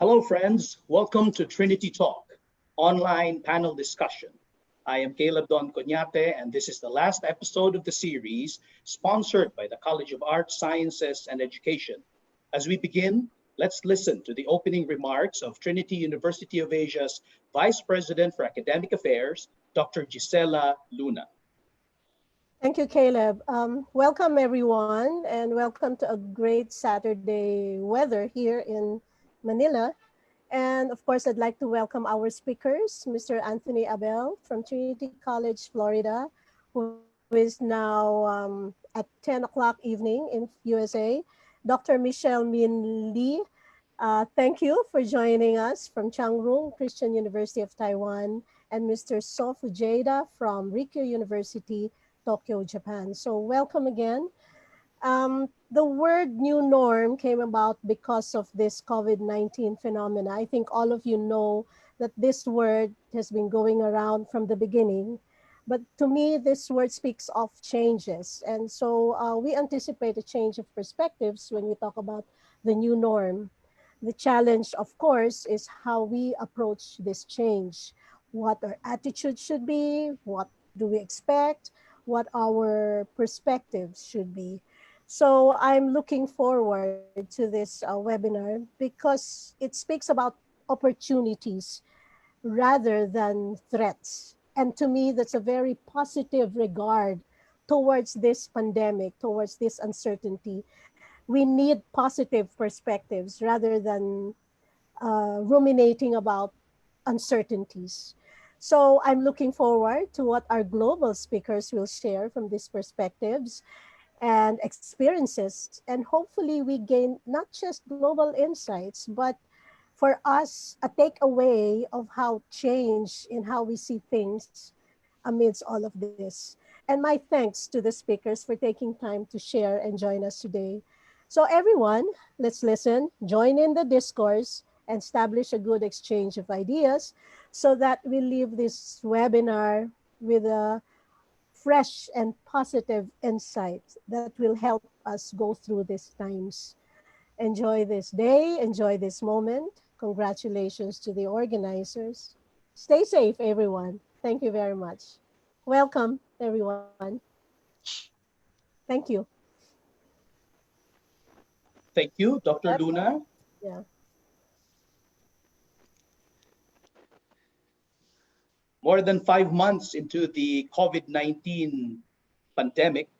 Hello, friends. Welcome to Trinity Talk, online panel discussion. I am Caleb Don Conyate, and this is the last episode of the series sponsored by the College of Arts, Sciences, and Education. As we begin, let's listen to the opening remarks of Trinity University of Asia's Vice President for Academic Affairs, Dr. Gisela Luna. Thank you, Caleb. Welcome, everyone, and welcome to a great Saturday weather here in Manila. And of course, I'd like to welcome our speakers, Mr. Anthony Abel from Trinity College, Florida, who is now at 10 o'clock evening in USA. Dr. Michelle Min Lee, thank you for joining us from Changrung Christian University of Taiwan, and Mr. So Fujeda from Rikyo University, Tokyo, Japan. So welcome again. The word new norm came about because of this COVID-19 phenomena. I think all of you know that this word has been going around from the beginning. But to me, this word speaks of changes. And so we anticipate a change of perspectives when we talk about the new norm. The challenge, of course, is how we approach this change, what our attitude should be, what do we expect, what our perspectives should be. So I'm looking forward to this webinar because it speaks about opportunities rather than threats. And to me, that's a very positive regard towards this pandemic, towards this uncertainty. We need positive perspectives rather than ruminating about uncertainties. So I'm looking forward to what our global speakers will share from these perspectives and experiences. And hopefully we gain not just global insights, but for us, a takeaway of how change in how we see things amidst all of this. And my thanks to the speakers for taking time to share and join us today. So everyone, let's listen, join in the discourse, and establish a good exchange of ideas so that we leave this webinar with a fresh and positive insight that will help us go through these times. Enjoy this day, enjoy this moment. Congratulations to the organizers. Stay safe, everyone. Thank you very much. Welcome, everyone. Thank you. Thank you, Dr. Luna. Yeah. More than 5 months into the COVID-19 pandemic,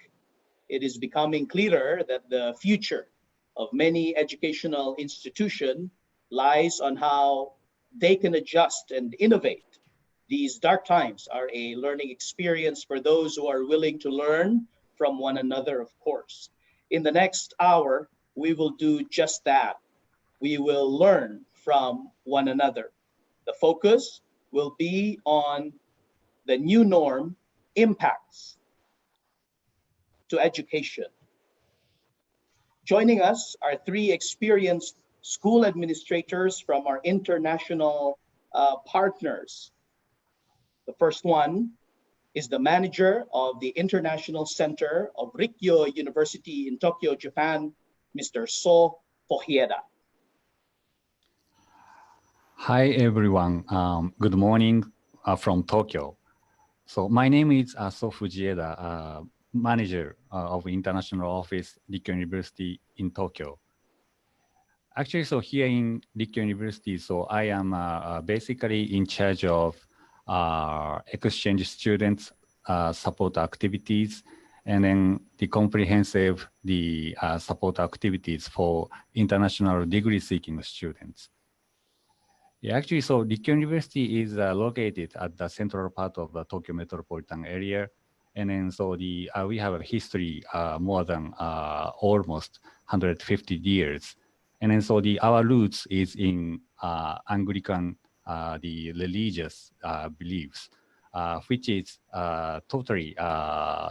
it is becoming clearer that the future of many educational institutions lies on how they can adjust and innovate. These dark times are a learning experience for those who are willing to learn from one another, of course. In the next hour, we will do just that. We will learn from one another. The focus will be on the new norm impacts to education. Joining us are three experienced school administrators from our international partners. The first one is the manager of the International Center of Rikyo University in Tokyo, Japan, Mr. So Fujeda. Hi, everyone. Good morning from Tokyo. So my name is So Fujeda, manager of International Office, Rikyo University in Tokyo. Actually, so here in Rikyo University, so I am basically in charge of exchange students support activities, and then the comprehensive support activities for international degree-seeking students. Yeah, actually, so Rikyo University is located at the central part of the Tokyo metropolitan area. And then so we have a history more than almost 150 years. And then so our roots is in Anglican, the religious beliefs, which is totally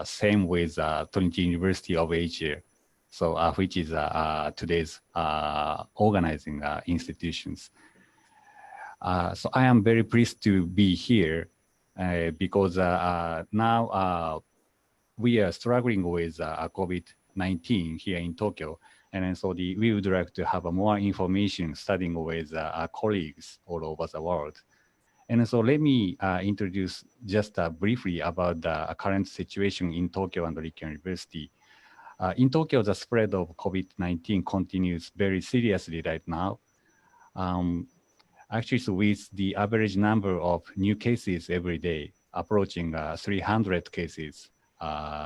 same with Trinity University of Asia. So which is today's organizing institutions. So I am very pleased to be here because now we are struggling with COVID-19 here in Tokyo. And then so we would like to have more information studying with our colleagues all over the world. And so let me introduce just briefly about the current situation in Tokyo and Riken University. In Tokyo, the spread of COVID-19 continues very seriously right now. Actually, so with the average number of new cases every day, approaching 300 cases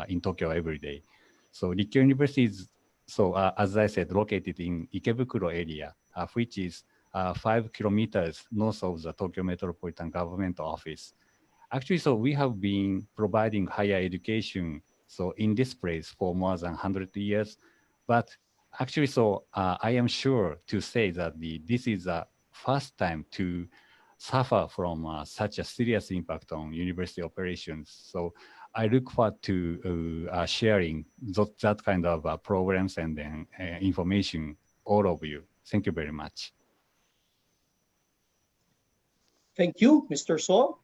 in Tokyo every day. So Riken University is, as I said, located in Ikebukuro area, which is 5 kilometers north of the Tokyo Metropolitan Government Office. Actually, so we have been providing higher education in this place for more than 100 years. But actually, I am sure to say that this is the first time to suffer from such a serious impact on university operations. So I look forward to sharing that kind of programs and then information, all of you. Thank you very much. Thank you, Mr. So.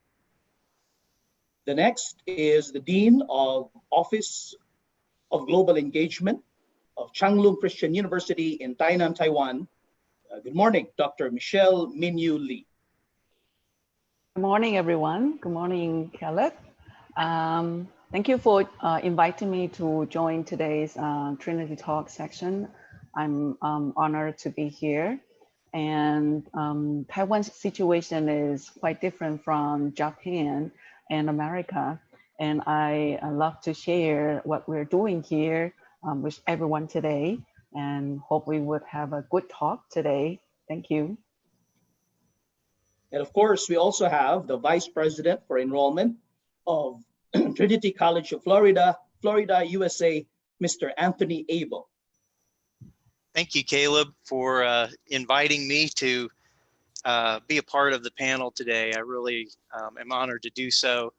The next is the Dean of Office of Global Engagement of Changlung Christian University in Tainan, Taiwan. Good morning, Dr. Michelle Minyu Lee. Good morning, everyone. Good morning, Caleb. Thank you for inviting me to join today's Trinity Talk section. I'm honored to be here. And Taiwan's situation is quite different from Japan and America. And I love to share what we're doing here with everyone today, and hope we would have a good talk today. Thank you. And of course, we also have the Vice President for Enrollment of Trinity College of Florida, USA, Mr. Anthony Abel. Thank you, Caleb, for inviting me to be a part of the panel today. I really am honored to do so.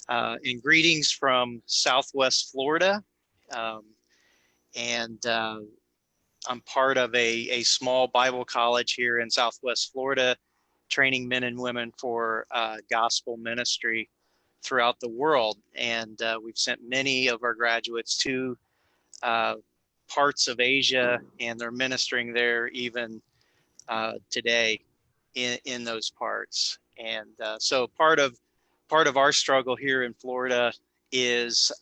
And greetings from Southwest Florida. I'm part of a small Bible college here in Southwest Florida, training men and women for gospel ministry throughout the world. And we've sent many of our graduates to parts of Asia, and they're ministering there even today in those parts. And so part of our struggle here in Florida is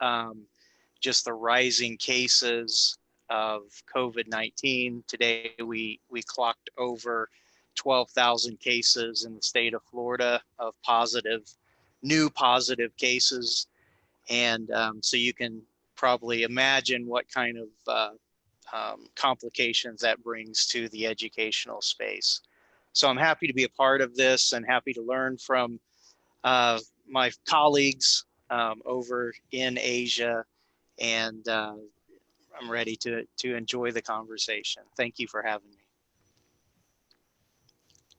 just the rising cases of COVID-19. Today we clocked over 12,000 cases in the state of Florida of new positive cases. And so you can probably imagine what kind of complications that brings to the educational space. So I'm happy to be a part of this and happy to learn from my colleagues over in Asia, and I'm ready to enjoy the conversation. Thank you for having me.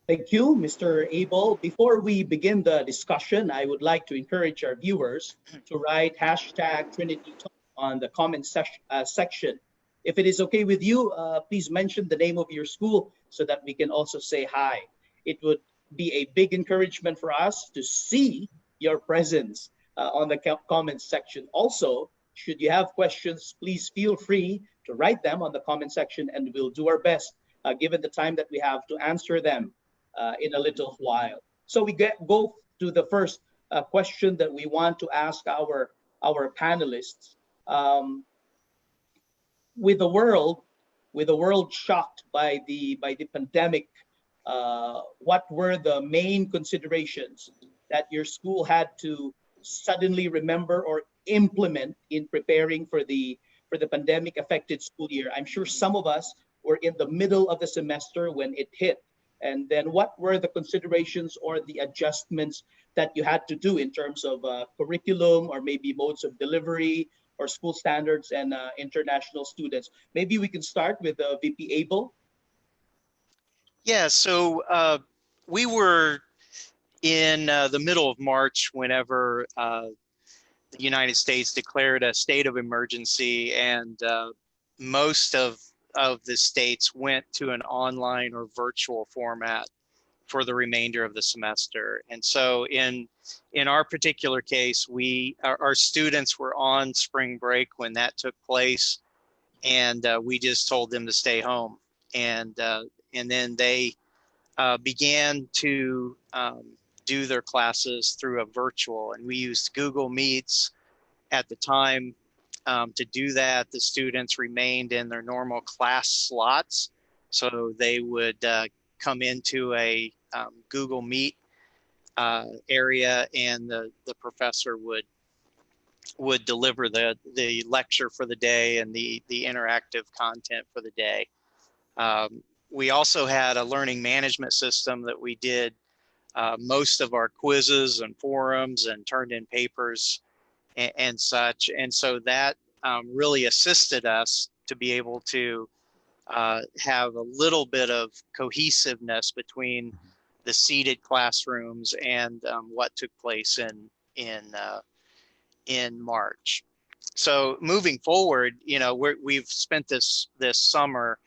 Thank you, Mr. Abel. Before we begin the discussion, I would like to encourage our viewers to write #TrinityTalk on the comment section. If it is okay with you, please mention the name of your school so that we can also say hi. It would be a big encouragement for us to see your presence on the comment section. Also, should you have questions, please feel free to write them on the comment section, and we'll do our best, given the time that we have, to answer them in a little while. So we go to the first question that we want to ask our panelists. With the world shocked by the pandemic, what were the main considerations that your school had to suddenly remember or implement in preparing for the pandemic affected school year? I'm sure some of us were in the middle of the semester when it hit. And then what were the considerations or the adjustments that you had to do in terms of curriculum or maybe modes of delivery or school standards and international students? Maybe we can start with VP Abel. Yeah, so we were in the middle of March whenever the United States declared a state of emergency, and most of the states went to an online or virtual format for the remainder of the semester. And so in our particular case, our students were on spring break when that took place. and we just told them to stay home. And then they began to do their classes through a virtual, and we used Google Meets at the time to do that. The students remained in their normal class slots, so they would come into a Google Meet area, and the professor would deliver the lecture for the day and the interactive content for the day. We also had a learning management system that we did most of our quizzes and forums and turned in papers and such. And so that really assisted us to be able to have a little bit of cohesiveness between the seated classrooms and what took place in March. So moving forward, you know, we've spent this summer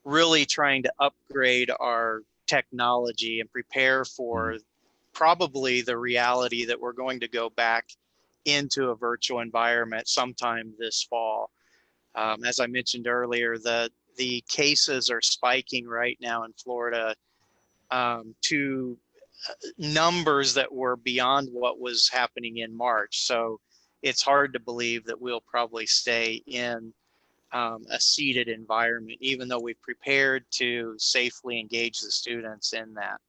really trying to upgrade our technology and prepare for probably the reality that we're going to go back into a virtual environment sometime this fall. As I mentioned earlier, the cases are spiking right now in Florida to numbers that were beyond what was happening in March. So it's hard to believe that we'll probably stay in a seated environment, even though we've prepared to safely engage the students in that.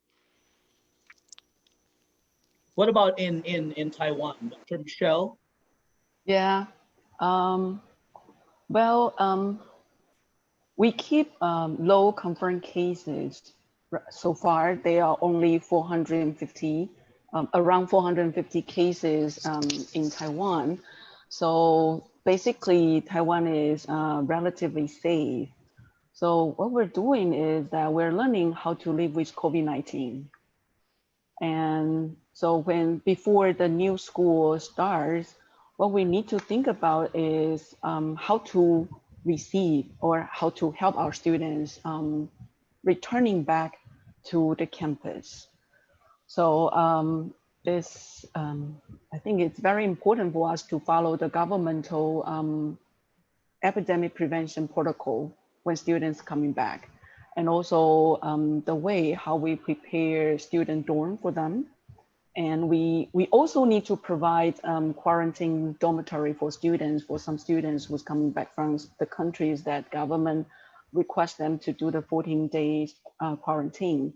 What about in Taiwan, Dr. Michelle? Yeah. Well, we keep low confirmed cases. So far, they are only 450, around 450 cases in Taiwan. So basically, Taiwan is relatively safe. So what we're doing is that we're learning how to live with COVID-19. And so before the new school starts, what we need to think about is how to receive or how to help our students returning back to the campus. So I think it's very important for us to follow the governmental epidemic prevention protocol when students coming back, and also the way how we prepare student dorm for them. And we also need to provide quarantine dormitory for students, for some students who's coming back from the countries that government request them to do the 14 days quarantine.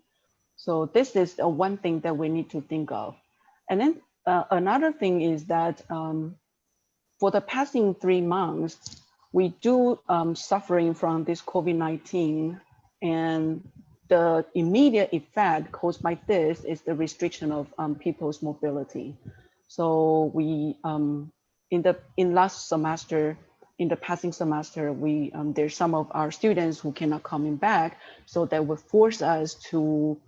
So this is one thing that we need to think of. And then another thing is that for the passing 3 months, we do suffering from this COVID-19, and the immediate effect caused by this is the restriction of people's mobility. So we, in last semester, in the passing semester, we there's some of our students who cannot coming back, so that would force us to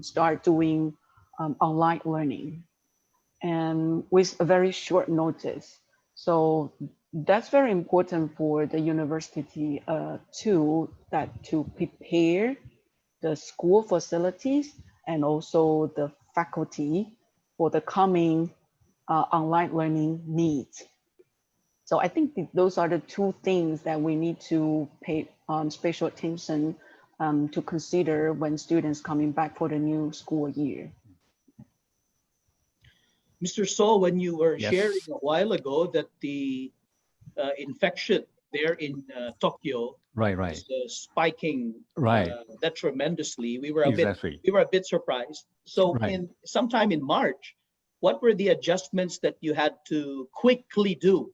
start doing online learning, and with a very short notice. So that's very important for the university too, that to prepare the school facilities and also the faculty for the coming online learning needs. So I think those are the two things that we need to pay special attention to consider when students coming back for the new school year. Mr. So, when you were Yes. sharing a while ago that the infection there in Tokyo Right. is spiking Right. that tremendously, we were Exactly. a bit surprised. So, Right. sometime in March, what were the adjustments that you had to quickly do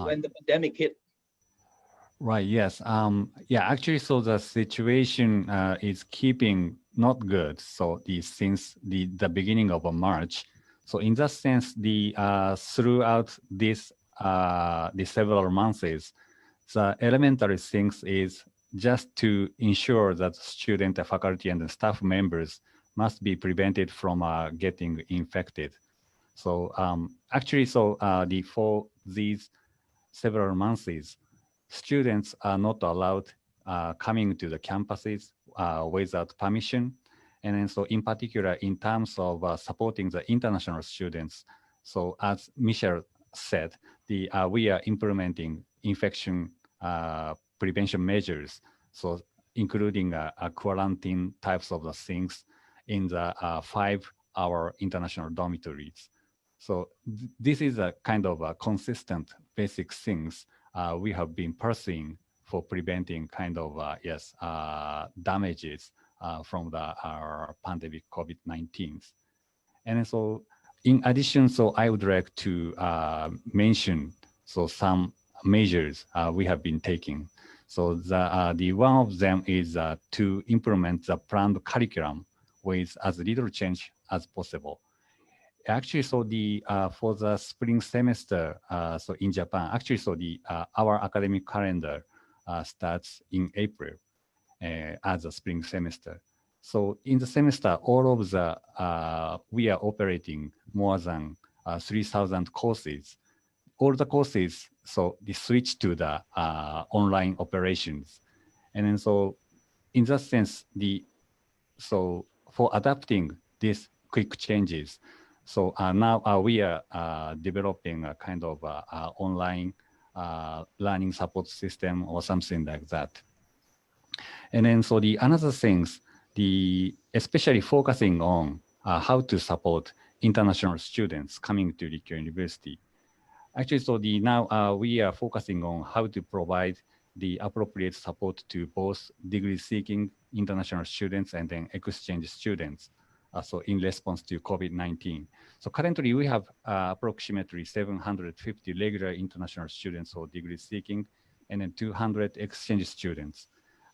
when the pandemic hit? Right. Yes. Yeah. Actually, so the situation is keeping not good. So since the beginning of March. So in that sense, throughout this the several months, the elementary things is just to ensure that student, faculty, and the staff members must be prevented from getting infected. So actually, so for these several months, students are not allowed coming to the campuses without permission. And then so in particular, in terms of supporting the international students, so as Michelle said, we are implementing infection prevention measures. So including quarantine types of the things in the 5-hour international dormitories. So this is a kind of a consistent basic things we have been pursuing for preventing kind of damages from the pandemic COVID-19. And so in addition, so I would like to mention some measures we have been taking. So the one of them is to implement the planned curriculum with as little change as possible. Actually, so the for the spring semester, so in Japan, actually, so the our academic calendar starts in April as a spring semester. So in the semester, all of the we are operating more than 3,000 courses. All the courses, so they switch to the online operations, and then so in that sense, so for adapting these quick changes, so now we are developing a kind of online learning support system or something like that. And then so the another things, especially focusing on how to support international students coming to Rikkyo University. Actually, so now we are focusing on how to provide the appropriate support to both degree-seeking international students and then exchange students. So in response to COVID-19. So currently we have approximately 750 regular international students or degree-seeking, and then 200 exchange students.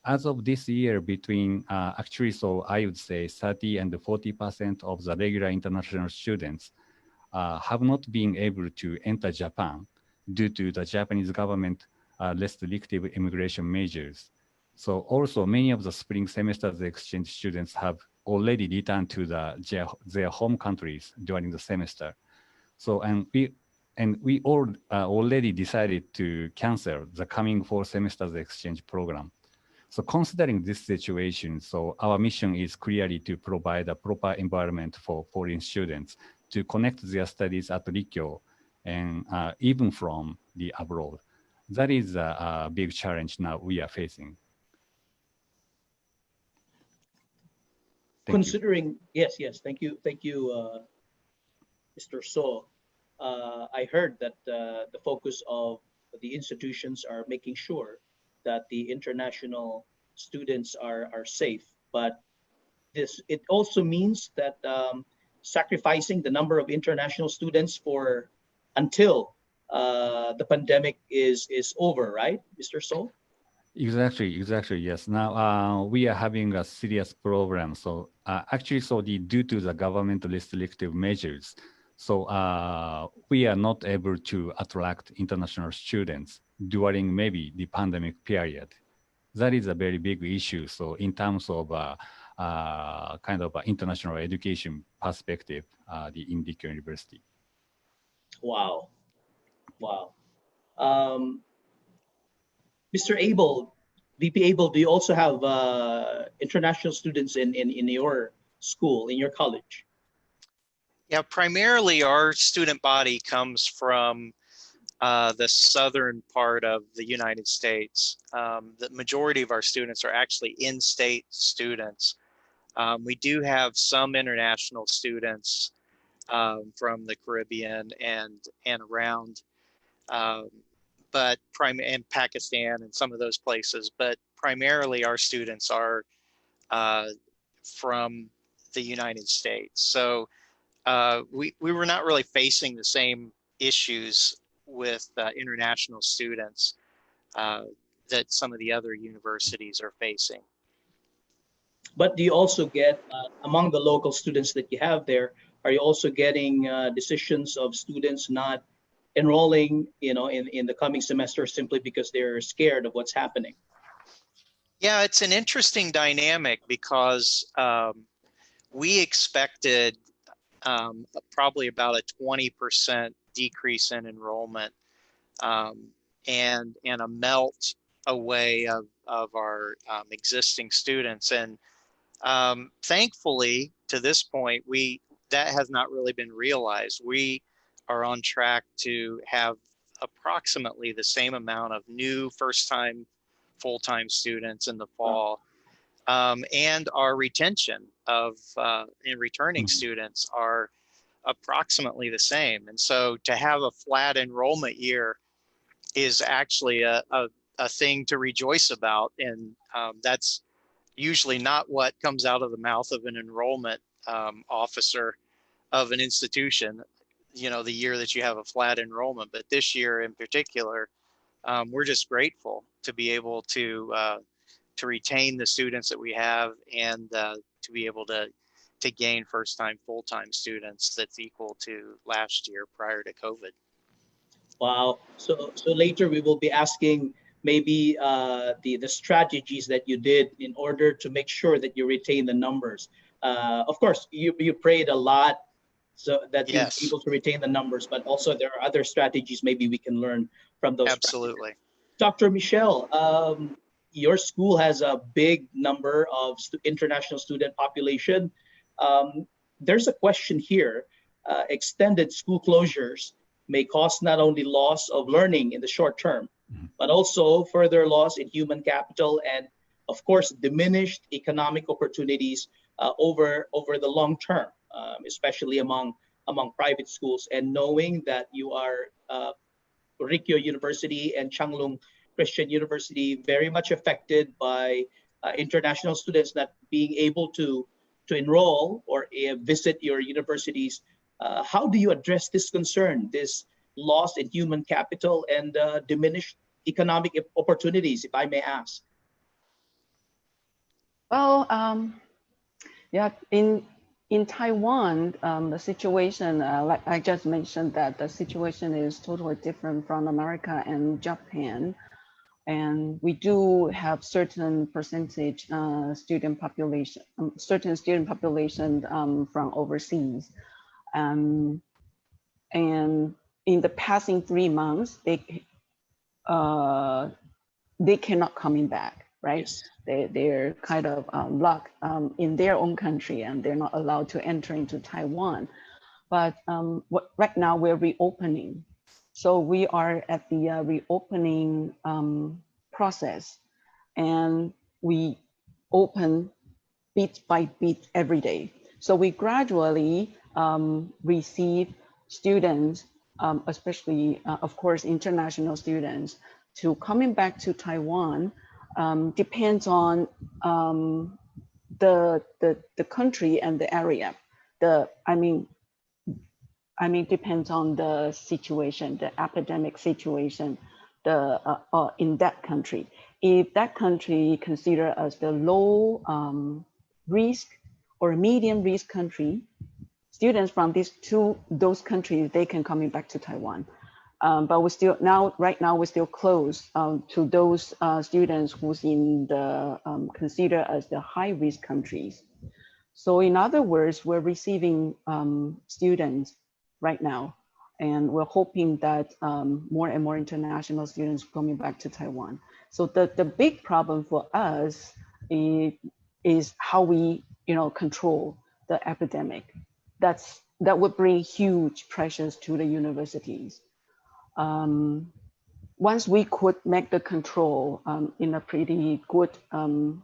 As of this year, between actually, so I would say 30 and 40% of the regular international students have not been able to enter Japan due to the Japanese government restrictive immigration measures. So also many of the spring semesters exchange students have already returned to their home countries during the semester. So we all already decided to cancel the coming fall semesters exchange program. So considering this situation, so our mission is clearly to provide a proper environment for foreign students to connect their studies at Rikkyo and even from the abroad. That is a big challenge now we are facing. Considering, yes, thank you, Mr. So. I heard that the focus of the institutions are making sure that the international students are safe, but it also means that sacrificing the number of international students for until the pandemic is over, right, Mr. So? Exactly, yes. Now we are having a serious problem. So actually, so due to the government restrictive measures, so we are not able to attract international students during maybe the pandemic period. That is a very big issue. So in terms of kind of international education perspective, in Rikkyo University. Wow. Mr. Abel, VP Abel, do you also have international students in your school, in your college? Yeah, primarily our student body comes from the southern part of the United States. The majority of our students are actually in-state students. We do have some international students from the Caribbean and around, and Pakistan and some of those places. But primarily, our students are from the United States. So we were not really facing the same issues with international students that some of the other universities are facing. But do you also get, among the local students that you have there, are you also getting decisions of students not enrolling, in the coming semester simply because they're scared of what's happening? Yeah, it's an interesting dynamic because we expected probably about a 20% decrease in enrollment and a melt away of our existing students. And thankfully, to this point, that has not really been realized. We are on track to have approximately the same amount of new first-time full-time students in the fall. And our retention of and returning students are approximately the same. And so to have a flat enrollment year is actually a thing to rejoice about. And that's usually not what comes out of the mouth of an enrollment officer of an institution, you know, the year that you have a flat enrollment. But this year in particular, we're just grateful to be able to retain the students that we have and to be able to gain first-time full-time students that's equal to last year prior to COVID. Wow. So later we will be asking maybe the strategies that you did in order to make sure that you retain the numbers. Of course, you prayed a lot so that you're Yes, able to retain the numbers, but also there are other strategies maybe we can learn from those. absolutely. Dr. Michelle, your school has a big number of international student population. There's a question here. Extended school closures may cause not only loss of learning in the short term, but also further loss in human capital and, of course, diminished economic opportunities over the long term, especially among private schools. And knowing that you are Rikyo University and Changlung Christian University very much affected by international students not being able to enroll or visit your universities. How do you address this concern, this loss in human capital and diminished economic opportunities, if I may ask? Well, yeah, in Taiwan, the situation, like I just mentioned, that the situation is totally different from America and Japan. And we do have certain percentage student population, from overseas. And in the passing 3 months, they cannot coming back, right? Yes. They're kind of locked in their own country, and they're not allowed to enter into Taiwan. But right now we're reopening. So we are at the reopening process, and we open bit by bit every day. So we gradually receive students, especially, of course, international students, to coming back to Taiwan. Depends on the country and the area. Depends on the situation, the epidemic situation, in that country. If that country considered as the low risk or medium risk country, students from those countries, they can coming back to Taiwan. But right now we're still closed to those students who's in the considered as the high risk countries. So in other words, we're receiving students right now, and we're hoping that more and more international students coming back to Taiwan. So the big problem for us is how we control the epidemic. That would bring huge pressures to the universities. Once we could make the control in a pretty good on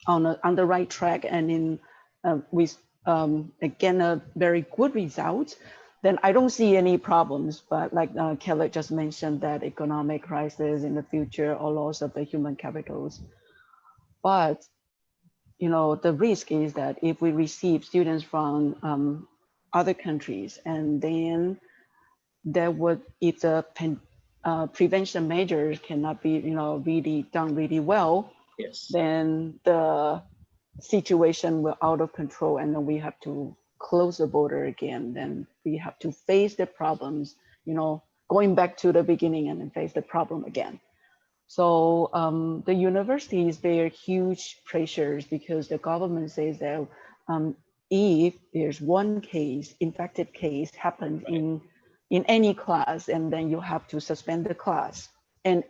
the right track, and with again a very good result, then I don't see any problems. But like Kelly just mentioned, that economic crisis in the future or loss of the human capitals. But the risk is that if we receive students from other countries, and then if the prevention measures cannot be really done really well, Yes. then the situation will out of control, and then we have to close the border again. Then we have to face the problems, going back to the beginning and then face the problem again. So the universities bear huge pressures, because the government says that if there's one infected case happens in any class, and then you have to suspend the class and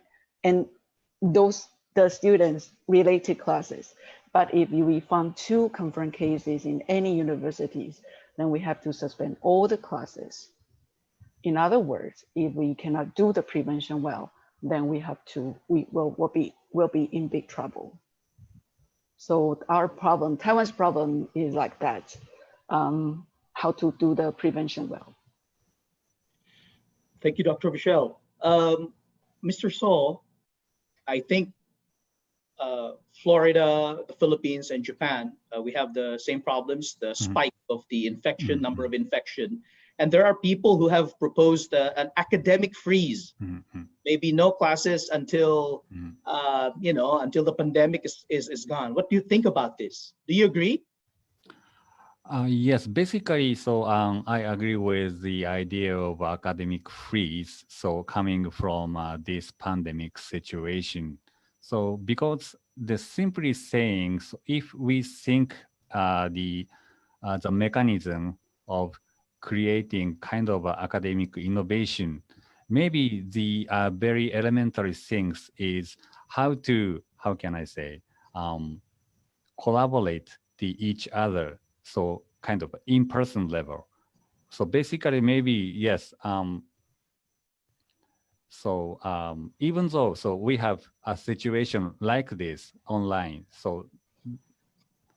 the students related classes. But if we found 2 confirmed cases in any universities, then we have to suspend all the classes. In other words, if we cannot do the prevention well, then we'll be in big trouble. So our problem, Taiwan's problem is like that, how to do the prevention well. Thank you, Dr. Michelle. Mr. Saul, I think Florida, the Philippines, and Japan, we have the same problems, the spike of the infection, number of infection. And there are people who have proposed an academic freeze, maybe no classes until, until the pandemic is gone. What do you think about this? Do you agree? Yes, basically, so I agree with the idea of academic freeze. So coming from this pandemic situation. So because the simply saying, so if we think the mechanism of creating kind of academic innovation, maybe the very elementary things is how can I say, collaborate each other. So kind of in-person level. So basically maybe, yes. Even though, so we have a situation like this online, so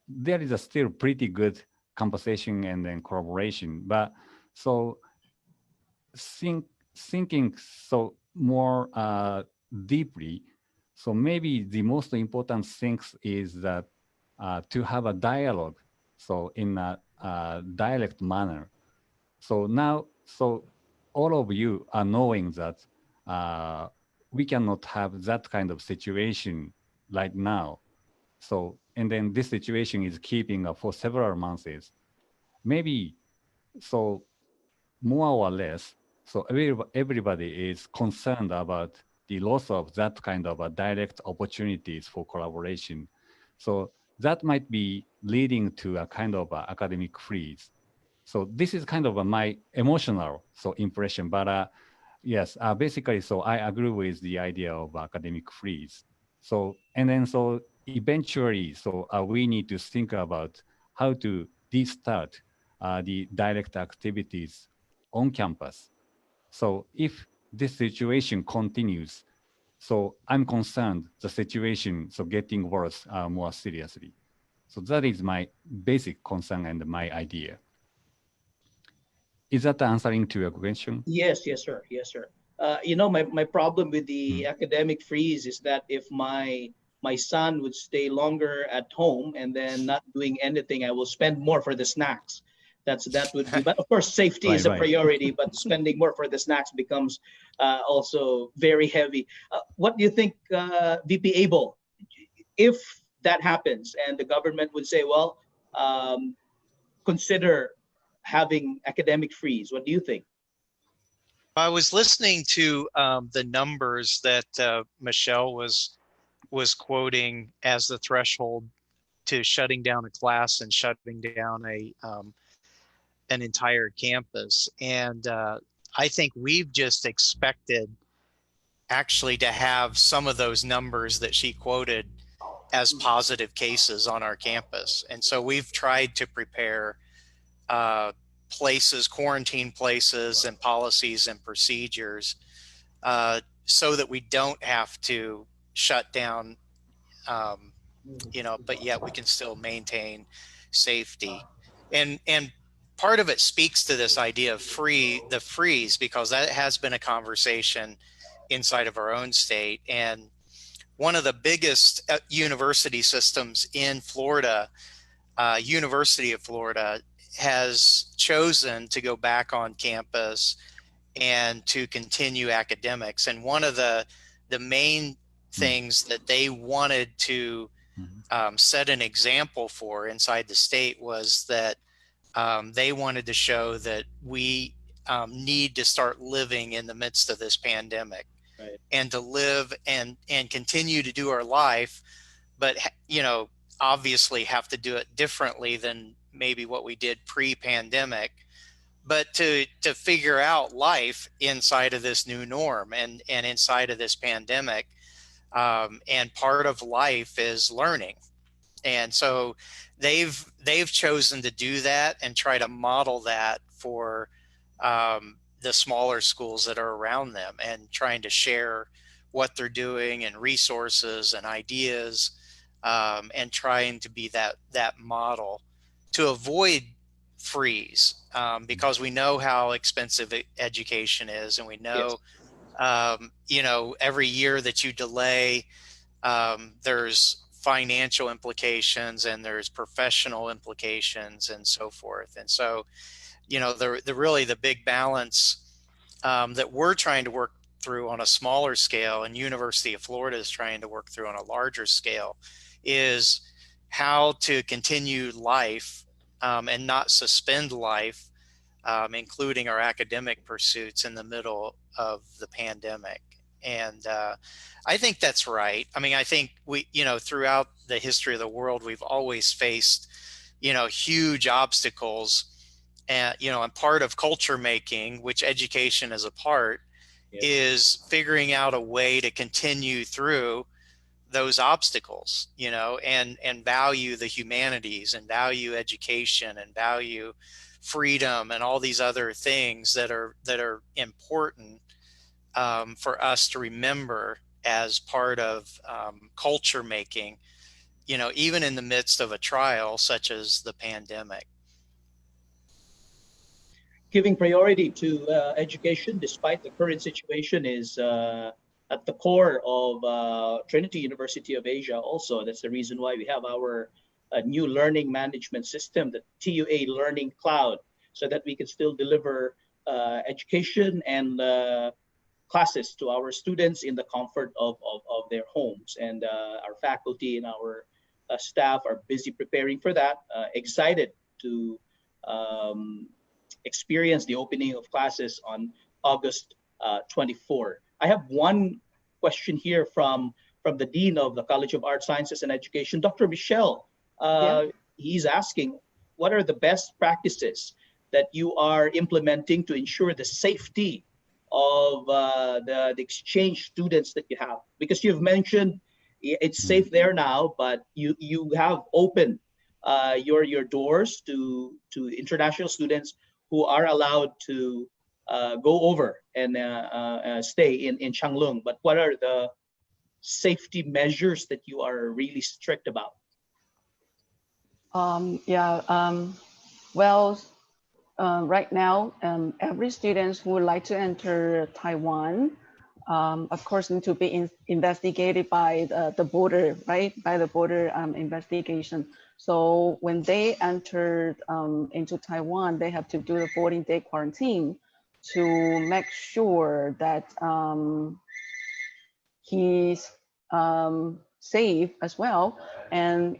there is a still pretty good conversation and then collaboration, but so thinking so more deeply, so maybe the most important things is that to have a dialogue, so in a direct manner. So now, so all of you are knowing that we cannot have that kind of situation right now. So, and then this situation is keeping for several months. Maybe, so more or less, so everybody is concerned about the loss of that kind of direct opportunities for collaboration. So that might be leading to a kind of academic freeze. So this is kind of my emotional impression, but yes, basically, so I agree with the idea of academic freeze. So, and then so eventually, so we need to think about how to restart the direct activities on campus. So if this situation continues, so I'm concerned the situation so getting worse more seriously. So that is my basic concern and my idea. Is that answering to your question? Yes, yes, sir. Yes, sir. My problem with the academic freeze is that if my son would stay longer at home and then not doing anything, I will spend more for the snacks. That would be, but of course, safety is a priority. But spending more for the snacks becomes also very heavy. What do you think, VP Abel? If that happens and the government would say, well, consider having academic freeze, what do you think? I was listening to the numbers that Michelle was quoting as the threshold to shutting down a class and shutting down an entire campus. And I think we've just expected actually to have some of those numbers that she quoted as positive cases on our campus. And so we've tried to prepare places, quarantine places and policies and procedures so that we don't have to shut down, but yet we can still maintain safety. And part of it speaks to this idea of the freeze, because that has been a conversation inside of our own state. And one of the biggest university systems in Florida, University of Florida, has chosen to go back on campus and to continue academics. And one of the main things that they wanted to set an example for inside the state was that they wanted to show that we need to start living in the midst of this pandemic, right, and to live and continue to do our life, but obviously have to do it differently than maybe what we did pre-pandemic, but to figure out life inside of this new norm and inside of this pandemic. And part of life is learning. And so they've chosen to do that and try to model that for the smaller schools that are around them and trying to share what they're doing and resources and ideas, and trying to be that model to avoid freeze, because we know how expensive education is, and we Yes. know, every year that you delay, there's financial implications and there's professional implications and so forth. And so, the really the big balance, that we're trying to work through on a smaller scale, and University of Florida is trying to work through on a larger scale, is how to continue life, and not suspend life, including our academic pursuits in the middle of the pandemic. And I think that's right. I mean, I think we, throughout the history of the world, we've always faced, huge obstacles. And part of culture making, which education is a part, Yes. is figuring out a way to continue through those obstacles, and value the humanities and value education and value freedom and all these other things that are important, for us to remember as part of, culture making, even in the midst of a trial such as the pandemic. Giving priority to education despite the current situation is at the core of Trinity University of Asia also. That's the reason why we have our new learning management system, the TUA Learning Cloud, so that we can still deliver education and classes to our students in the comfort of their homes. And our faculty and our staff are busy preparing for that, excited to experience the opening of classes on August 24. I have one question here from the Dean of the College of Arts, Sciences and Education, Dr. Michelle. He's asking, what are the best practices that you are implementing to ensure the safety of the exchange students that you have? Because you've mentioned it's safe there now, but you have opened your doors to international students who are allowed to go over and stay in Changlung. But what are the safety measures that you are really strict about? Well, right now, every student who would like to enter Taiwan, of course, need to be investigated by the border, right? By the border investigation. So when they entered into Taiwan, they have to do a 14-day quarantine to make sure that he's safe as well. And,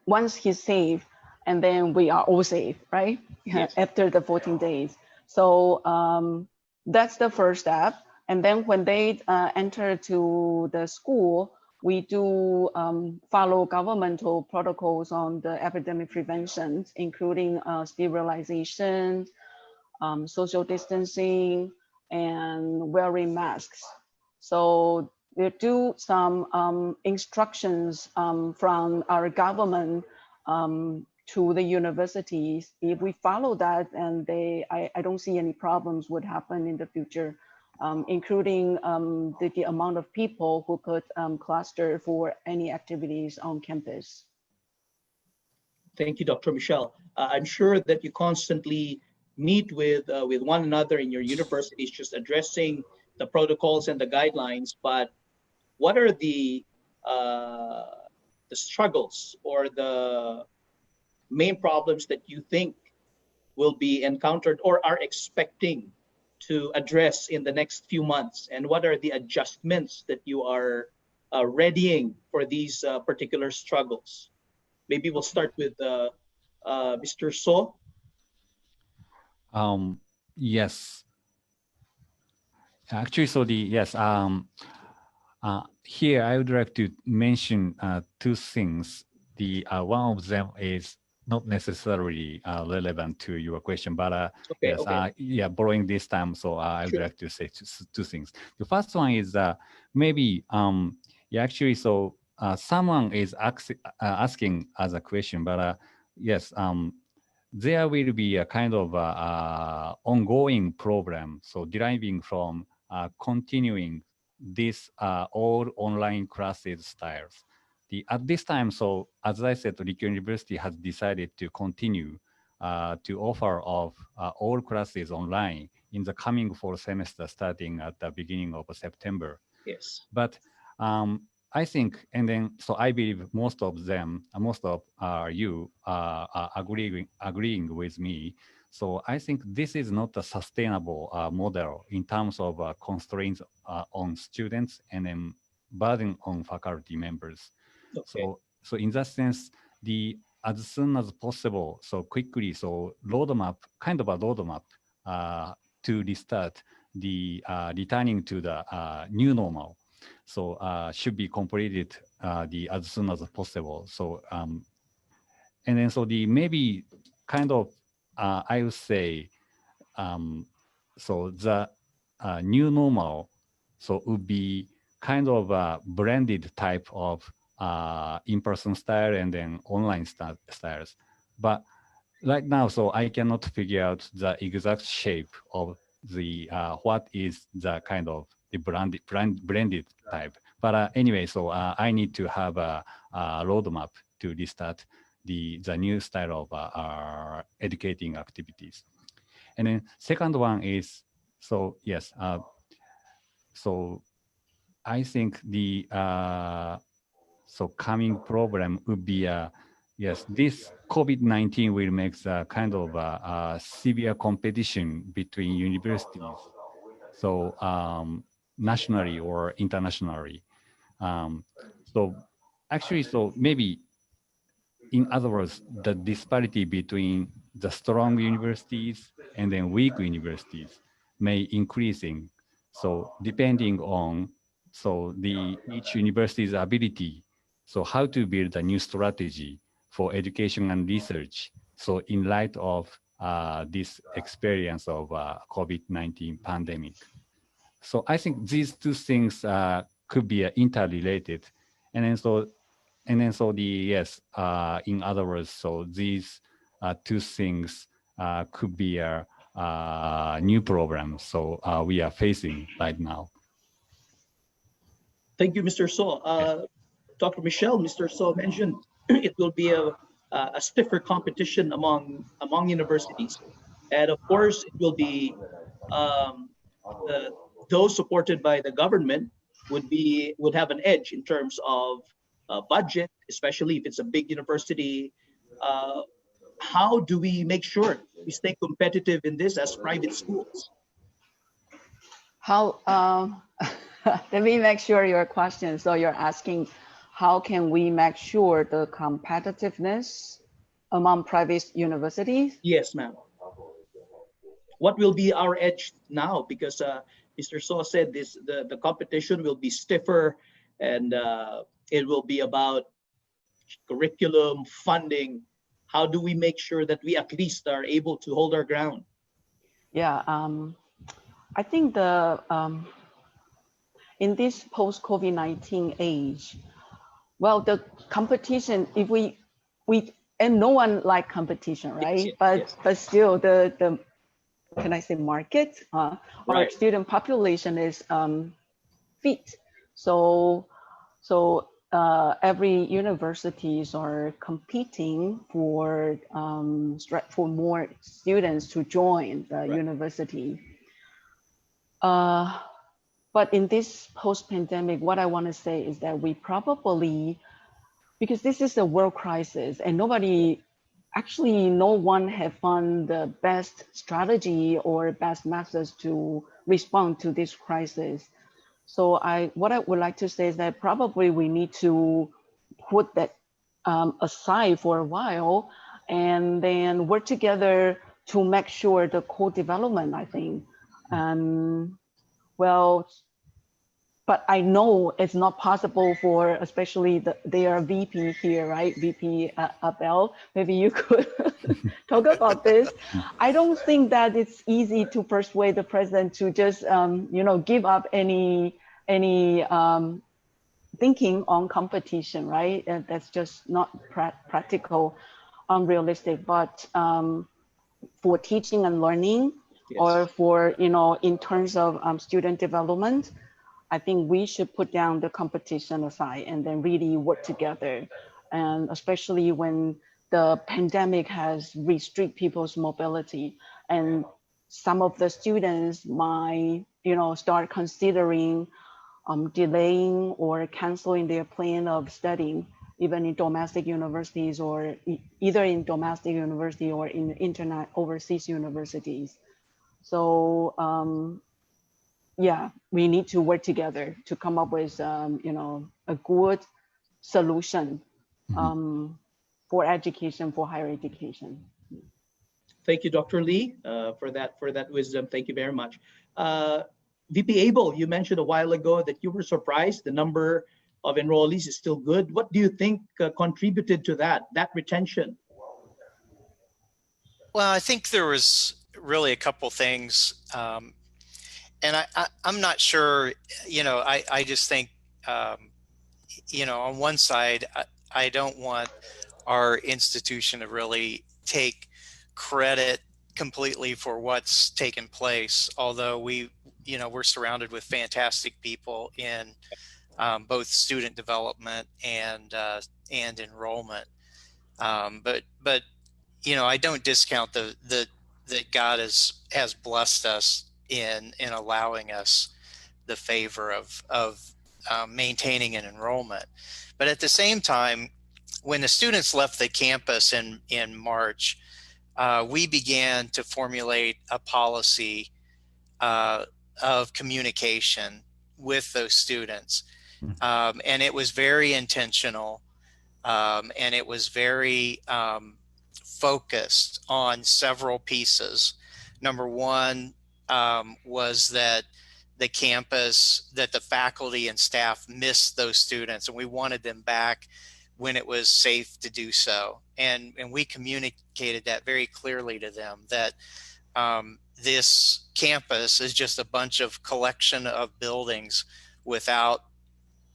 once he's safe, and then we are all safe, right? Yes. After the 14 days. So that's the first step. And then when they enter to the school, we do follow governmental protocols on the epidemic prevention, including sterilization, social distancing, and wearing masks. So we do some instructions from our government to the universities. If we follow that, and I don't see any problems would happen in the future, including the amount of people who could cluster for any activities on campus. Thank you, Dr. Michelle. I'm sure that you constantly meet with one another in your universities, just addressing the protocols and the guidelines. But what are the struggles or the main problems that you think will be encountered or are expecting to address in the next few months? And what are the adjustments that you are readying for these particular struggles? Maybe we'll start with Mr. So. Yes. Actually, so here I would like to mention two things. The one of them is not necessarily relevant to your question, but borrowing this time, so I would like to say two things. The first one is maybe actually, so someone is asking as a question, but yes, there will be a kind of ongoing problem. So deriving from continuing this all online classes styles. At this time, so as I said, Rikyō University has decided to continue to offer of all classes online in the coming fall semester starting at the beginning of September. Yes. But I think, and then, so I believe most of them, most of you are agreeing with me. So I think this is not a sustainable model in terms of constraints on students and then burden on faculty members. Okay. So in that sense, as soon as possible, so quickly, so roadmap, kind of a roadmap to restart the returning to the new normal. So should be completed as soon as possible. So and then so maybe kind of I would say so the new normal so would be kind of a blended type of in-person style and then online styles. But right now, so I cannot figure out the exact shape of the what is the kind of the blended type. But anyway, so I need to have a roadmap to restart the new style of educating activities. And then second one is, so yes, so I think the so coming problem would be yes, this COVID-19 will make a kind of a severe competition between universities, so nationally or internationally. So actually, so maybe in other words, the disparity between the strong universities and then weak universities may increasing. So depending on so each university's ability, so how to build a new strategy for education and research. So in light of this experience of COVID-19 pandemic. So I think these two things could be interrelated. And then so yes, in other words, so these two things could be a new problem. So we are facing right now. Thank you, Mr. So. Dr. Michelle, Mr. So mentioned it will be a stiffer competition among universities, and of course it will be the, those supported by the government would have an edge in terms of budget, especially if it's a big university. Uh, how do we make sure we stay competitive in this as private schools? How, let me make sure your question. So you're asking, how can we make sure the competitiveness among private universities? Yes, ma'am. What will be our edge now? Because Mr. So said the competition will be stiffer, and it will be about curriculum, funding. How do we make sure that we at least are able to hold our ground? Yeah, I think in this post-COVID-19 age, well, the competition, if we and no one like competition, right? Yes, but yes. but still the can I say market Right. our student population is fit. So every universities are competing for more students to join the Right. university. But in this post-pandemic, what I want to say is that we probably, because this is a world crisis and no one have found the best strategy or best methods to respond to this crisis. So what I would like to say is that probably we need to put that aside for a while and then work together to make sure the co-development, I think. Well, but I know it's not possible for, especially their VP here, right? VP Abel, maybe you could talk about this. I don't think that it's easy to persuade the president to just, give up any thinking on competition, right? That's just not practical. unrealistic, but for teaching and learning, Yes. or for, you know, in terms of student development, I think we should put down the competition aside and then really work together. And especially when the pandemic has restricted people's mobility, and some of the students might, you know, start considering delaying or canceling their plan of studying, even in domestic universities, or either in domestic university or in internet overseas universities. So yeah, we need to work together to come up with you know, a good solution for education, for higher education. Thank you, Dr. Lee, for that wisdom. Thank you very much. VP Abel, you mentioned a while ago that you were surprised the number of enrollees is still good. What do you think contributed to that retention? Well, I think there was really a couple things, and I'm not sure. You know, I just think, you know, on one side, I don't want our institution to really take credit completely for what's taken place, although we, you know, we're surrounded with fantastic people in both student development and enrollment. But you know, I don't discount the that God has blessed us in allowing us the favor of maintaining an enrollment. But at the same time, when the students left the campus in March, we began to formulate a policy uh, of communication with those students. And it was very intentional, and it was very focused on several pieces. Number one was that the faculty and staff missed those students, and we wanted them back when it was safe to do so. And we communicated that very clearly to them, that this campus is just a bunch of collection of buildings without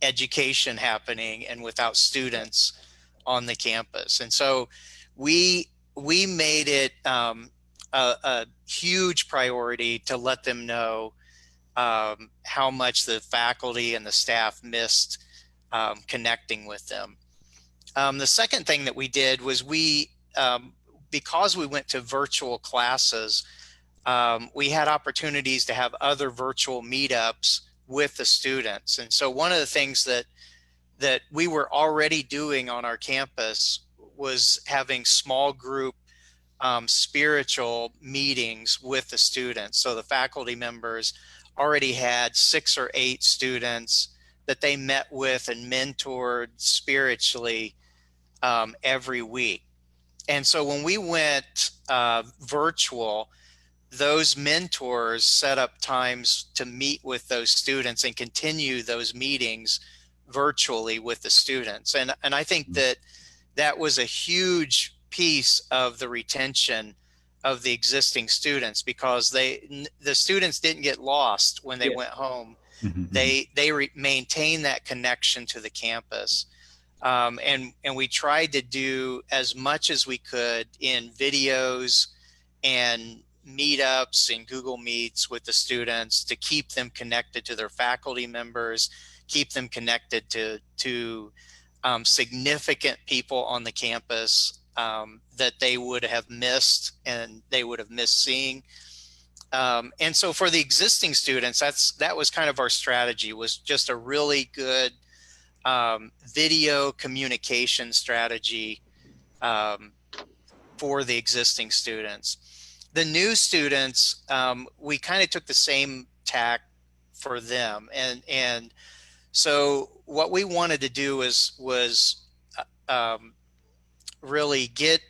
education happening and without students on the campus. And so we made it a huge priority to let them know how much the faculty and the staff missed connecting with them. The second thing that we did was because we went to virtual classes, we had opportunities to have other virtual meetups with the students. And so one of the things that we were already doing on our campus was having small group spiritual meetings with the students. So the faculty members already had 6 or 8 students that they met with and mentored spiritually every week. And so when we went virtual, those mentors set up times to meet with those students and continue those meetings virtually with the students. And I think that was a huge piece of the retention of the existing students, because the students didn't get lost when they went home. They maintain that connection to the campus. And we tried to do as much as we could in videos and meetups and Google Meets with the students to keep them connected to their faculty members, keep them connected to significant people on the campus that they would have missed and they would have missed seeing. And so for the existing students, that was kind of our strategy, was just a really good video communication strategy for the existing students. The new students, we kind of took the same tack for them. And so what we wanted to do was really get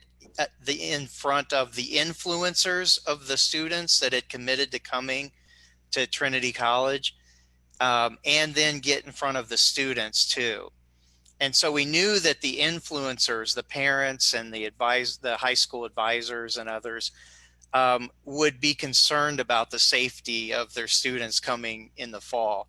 in front of the influencers of the students that had committed to coming to Trinity College, and then get in front of the students too. And so we knew that the influencers, the parents and the high school advisors and others, would be concerned about the safety of their students coming in the fall.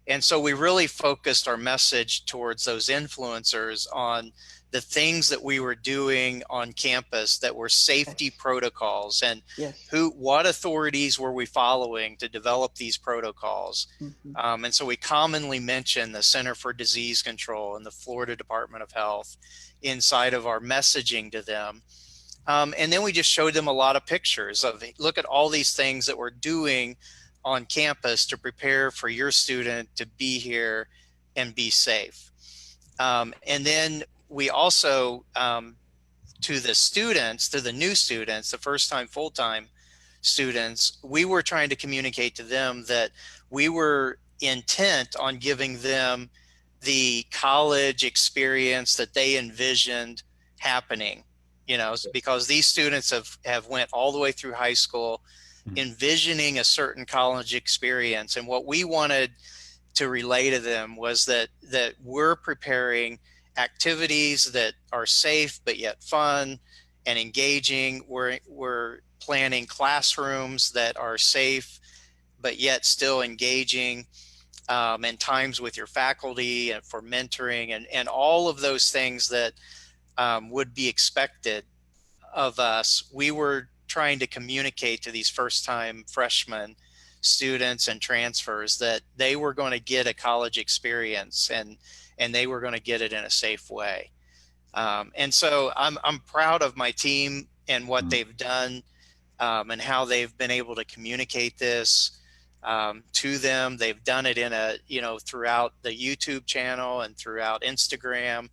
And so we really focused our message towards those influencers on the things that we were doing on campus that were safety Yes. protocols, and Yes. what authorities were we following to develop these protocols. Mhm. And so we commonly mention the Center for Disease Control and the Florida Department of Health inside of our messaging to them. And then we just showed them a lot of pictures of, look at all these things that we're doing on campus to prepare for your student to be here and be safe. And then we also, to the students, to the new students, the first time full-time students, we were trying to communicate to them that we were intent on giving them the college experience that they envisioned happening, you know, because these students have went all the way through high school envisioning a certain college experience. And what we wanted to relay to them was that we're preparing activities that are safe but yet fun and engaging. We're planning classrooms that are safe but yet still engaging, and times with your faculty and for mentoring and all of those things that would be expected of us. We were trying to communicate to these first time freshmen students and transfers that they were going to get a college experience, and they were going to get it in a safe way. And so I'm proud of my team and what they've done, and how they've been able to communicate this to them. They've done it in a, you know, throughout the YouTube channel and throughout Instagram.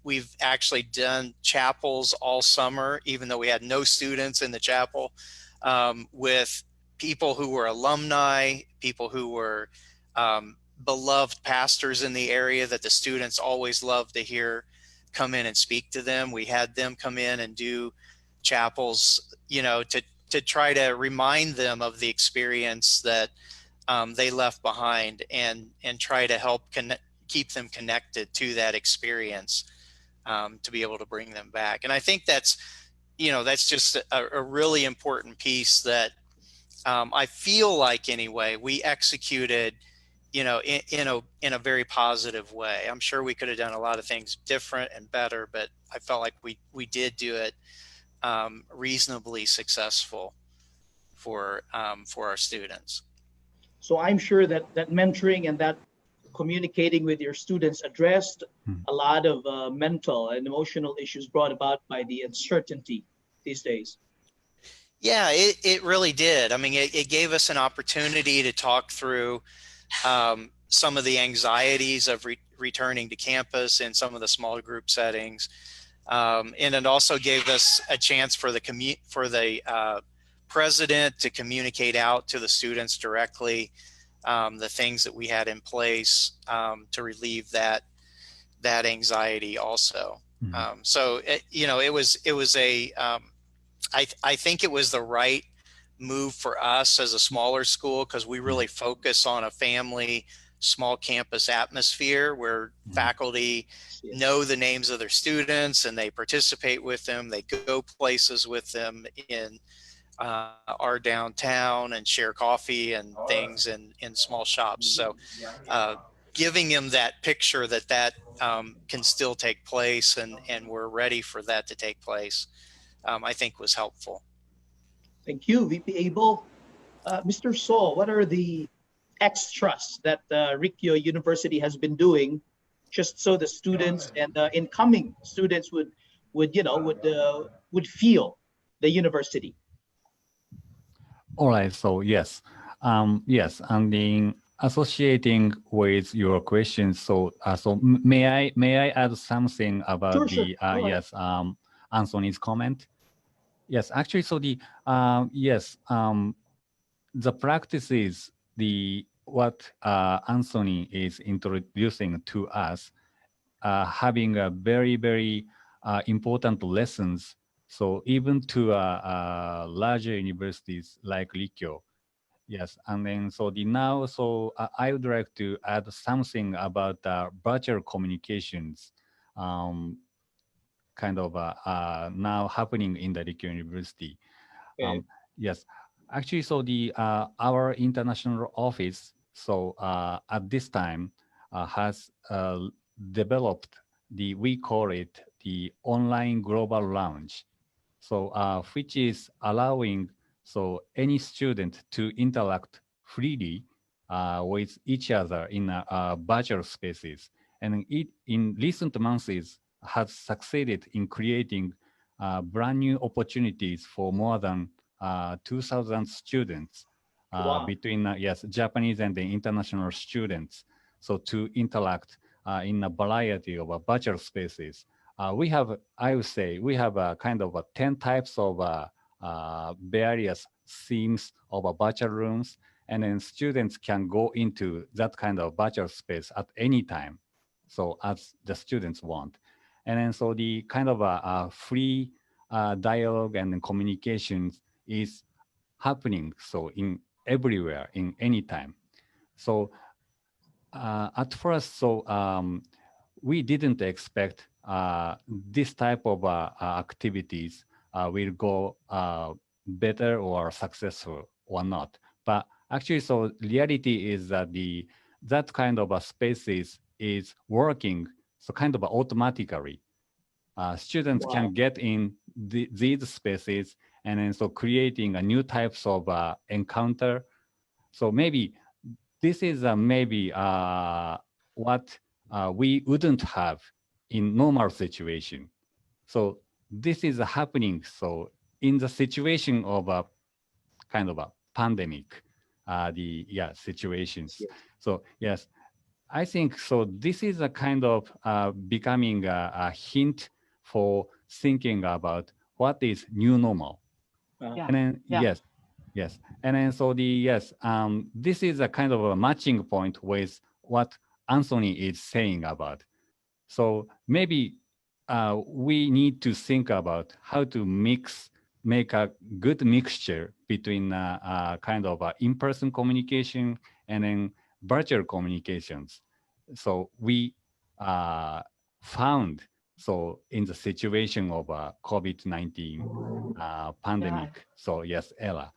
We've actually done chapels all summer, even though we had no students in the chapel, with people who were alumni, people who were beloved pastors in the area that the students always loved to hear come in and speak to them. We had them come in and do chapels, you know, to try to remind them of the experience that they left behind, and try to help keep them connected to that experience, to be able to bring them back. And I think that's, you know, that's just a really important piece that I feel like anyway, we executed, you know, in a very positive way. I'm sure we could have done a lot of things different and better, but I felt like we did do it reasonably successful for our students. So I'm sure that mentoring and that communicating with your students addressed a lot of mental and emotional issues brought about by the uncertainty these days. Yeah, it really did. I mean, it gave us an opportunity to talk through some of the anxieties of returning to campus in some of the smaller group settings. And it also gave us a chance for the president to communicate out to the students directly the things that we had in place to relieve that anxiety also. So you know, it was a I think it was the right move for us as a smaller school, because we really focus on a family, small campus atmosphere where faculty know the names of their students and they participate with them. They go places with them in our downtown and share coffee and things in small shops. So giving them that picture that can still take place, and we're ready for that to take place, I think was helpful. Thank you, VP Abel. Mr. So, what are the extras that Rikyo University has been doing just so the students and incoming students would feel the university? All right. So yes, yes, and in associating with your questions, so may I add something about Sure. the Go ahead. yes, Anthony's comment? Yes, actually, so the yes, the practice is the what Anthony is introducing to us, having a very important lessons. So even to larger universities like Rikyo. Yes, and then so the now, so I would like to add something about virtual communications, kind of now happening in the Rikyo University. Okay. Yes, actually, so the our international office, so at this time has developed we call it the online global lounge. So which is allowing any student to interact freely with each other in virtual spaces. And it in recent months has succeeded in creating brand new opportunities for more than 2,000 students Wow. between yes, Japanese and the international students. So to interact in a variety of virtual spaces. We have, I would say, we have a kind of 10 types of various themes of virtual rooms, and then students can go into that kind of virtual space at any time, so as the students want. And then so the kind of free dialogue and communications is happening so in everywhere in any time. So at first, we didn't expect this type of activities will go better or successful or not. But actually, so reality is that that kind of spaces is working so kind of automatically. Students Wow. can get in these spaces and then so creating a new types of encounter. So maybe this is maybe what we wouldn't have in normal situation. So this is happening. So in the situation of a kind of a pandemic, situations. Yes. So yes, I think so. This is a kind of becoming a hint for thinking about what is new normal. Uh, And then Yeah. yes, yes, and then so this is a kind of a matching point with what Anthony is saying about. So maybe we need to think about how to make a good mixture between kind of in-person communication and then virtual communications. So we found so in the situation of COVID-19 pandemic. So yes, Ella.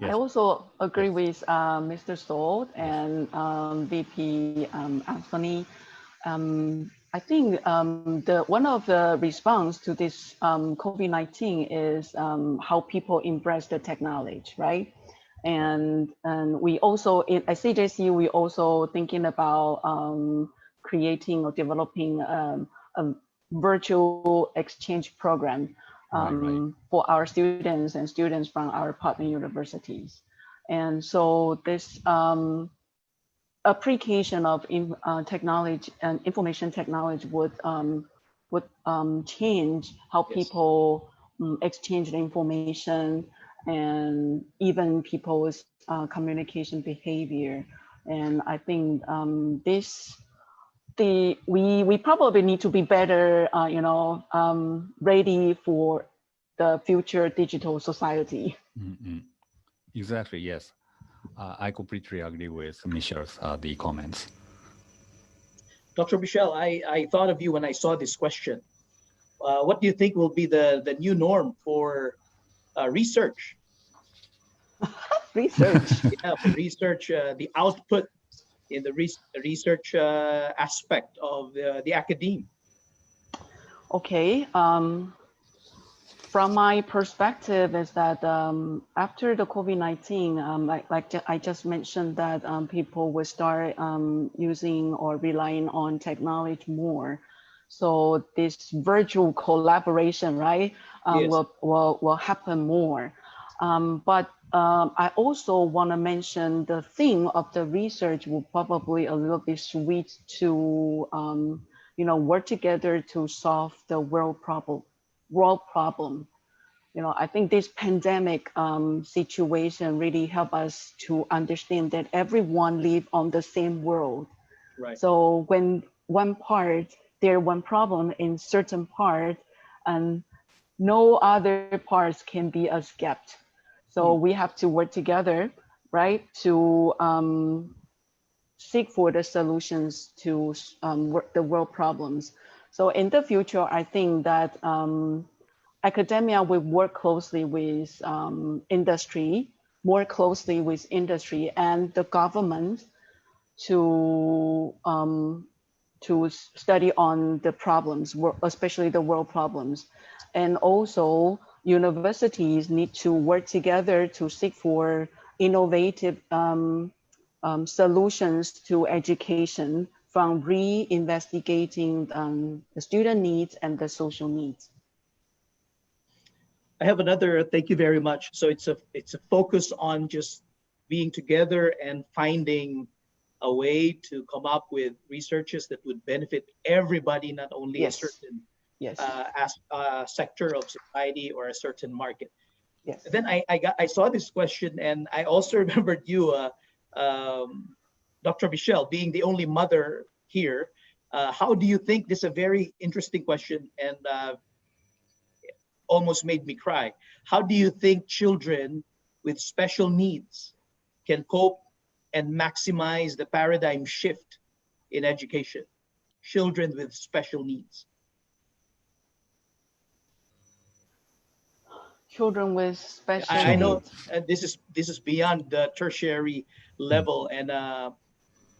I Yes, also agree yes, with Mr. Stoll yes. and VP Anthony. I think one of the response to this COVID-19 is how people embrace the technology, right? And we also at CJC we also thinking about creating or developing a virtual exchange program Right. for our students and students from our partner universities. And so this application of technology and information technology would change how yes. people exchange the information and even people's communication behavior. And I think we probably need to be better, ready for the future digital society. Mm-mm. Exactly. Yes, I completely agree with Michelle's the comments. Dr. Michelle, I thought of you when I saw this question. What do you think will be the new norm for research? Research. Yeah, for research, the output in the research aspect of the academe. Okay. From my perspective is that after the COVID-19, I just mentioned that people will start using or relying on technology more. So this virtual collaboration, right, Yes. will happen more. But I also want to mention the theme of the research will probably a little bit switch to, work together to solve the world problem. I think this pandemic situation really helped us to understand that everyone live on the same world. Right. So when one problem in certain part, and no other parts can be escaped. So Hmm. we have to work together, right, to seek for the solutions to the world problems. So in the future, I think that academia will work closely with industry, more closely with industry and the government to to study on the problems, especially the world problems. And also universities need to work together to seek for innovative solutions to education from re-investigating the student needs and the social needs. I have another, thank you very much. So it's a focus on just being together and finding a way to come up with researches that would benefit everybody, not only Yes. a certain Yes. sector of society or a certain market. Yes. Then I saw this question, and I also remembered you, Dr. Michelle, being the only mother here. How do you think, this is a very interesting question, and almost made me cry. How do you think children with special needs can cope and maximize the paradigm shift in education? Children with special needs. Children with special I know needs. this is beyond the tertiary level, and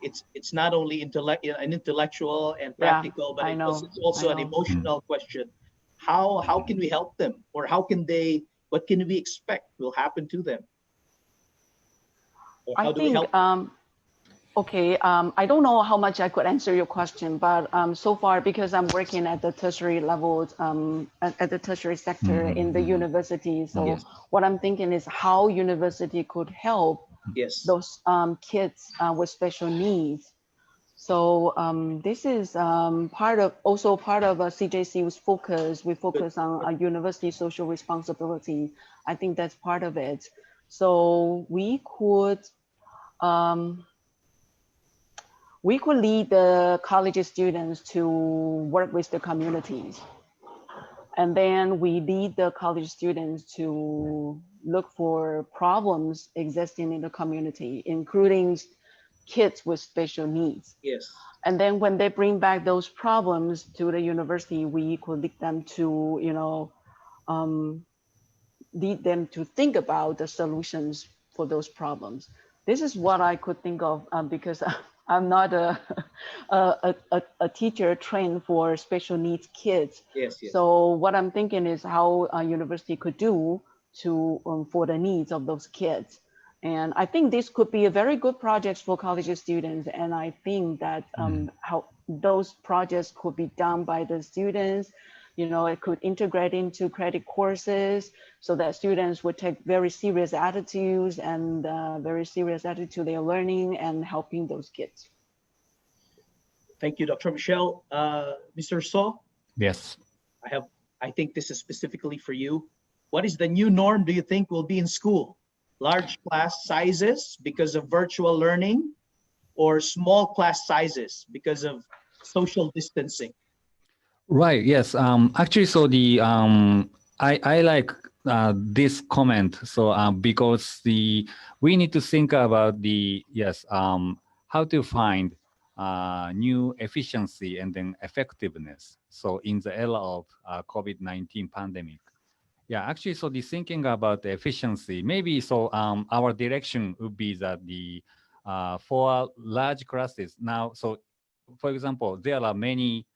it's not only an intellectual and practical, but I know. it's also an emotional question. How can we help them, or what can we expect will happen to them? Or how do we help them? Okay, I don't know how much I could answer your question, but so far, because I'm working at the tertiary level, at the tertiary sector in the university, so Yes. what I'm thinking is how university could help Yes. those kids with special needs. So this is part of CJC's focus. We focus on university social responsibility. I think that's part of it. So we could lead the college students to work with the communities. And then we lead the college students to look for problems existing in the community, including kids with special needs. Yes. And then when they bring back those problems to the university, we could lead them to, lead them to think about the solutions for those problems. This is what I could think of because I'm not a teacher trained for special needs kids. Yes, yes. So what I'm thinking is how a university could do to for the needs of those kids. And I think this could be a very good project for college students. And I think that how those projects could be done by the students, it could integrate into credit courses so that students would take very serious attitudes and very serious attitude to their learning and helping those kids. Thank you, Dr. Michelle. Mr. So? Yes. I think this is specifically for you. What is the new norm do you think will be in school? Large class sizes because of virtual learning, or small class sizes because of social distancing? Right. Yes. Actually, so I like this comment. So because we need to think about how to find new efficiency and then effectiveness. So in the era of COVID-19 pandemic. Yeah, actually, so the thinking about the efficiency, maybe so our direction would be that for large classes now, so for example, there are many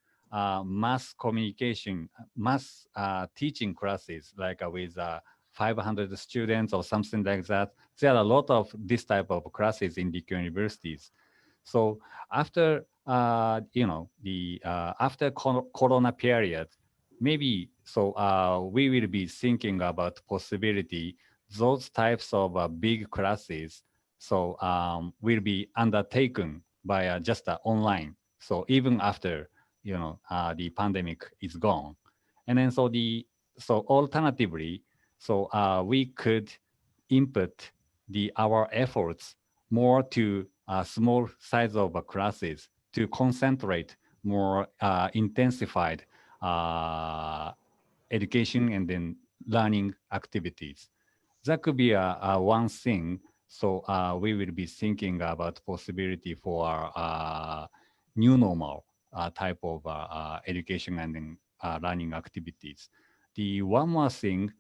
mass communication, mass teaching classes, like with 500 students or something like that. There are a lot of this type of classes in the universities. So after, after Corona period, maybe so we will be thinking about possibility, those types of big classes will be undertaken by just online. So even after the pandemic is gone, and then so alternatively, we could input our efforts more to small size of classes to concentrate more intensified education and then learning activities. That could be one thing. So we will be thinking about possibility for new normal type of education and then learning activities. The one more thing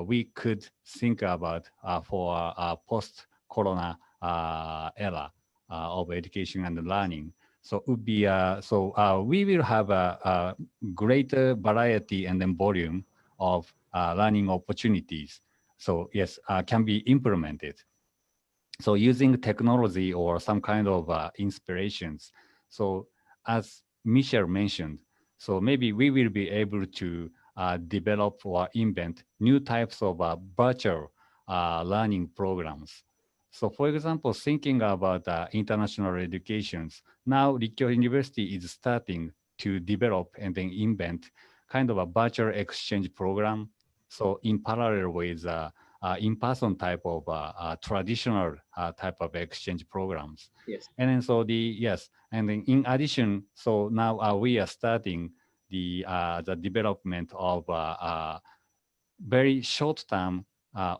we could think about for post-corona era of education and learning. So would be we will have a greater variety and then volume of learning opportunities. So yes, can be implemented. So using technology or some kind of inspirations. So as Michelle mentioned, so maybe we will be able to develop or invent new types of virtual learning programs. So for example, thinking about international educations, now Rikkyo University is starting to develop and then invent kind of a virtual exchange program. So in parallel with in-person type of traditional type of exchange programs. Yes. And then so yes, and then in addition, so now we are starting the development of very short-term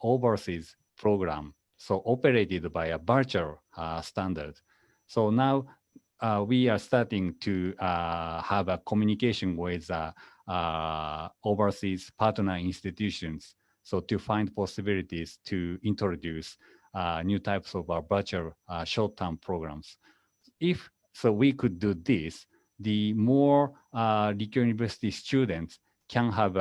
overseas program, so operated by a virtual standard. So now we are starting to have a communication with overseas partner institutions, so to find possibilities to introduce new types of virtual short-term programs. If so, we could do this, the more Rikkyo University students can have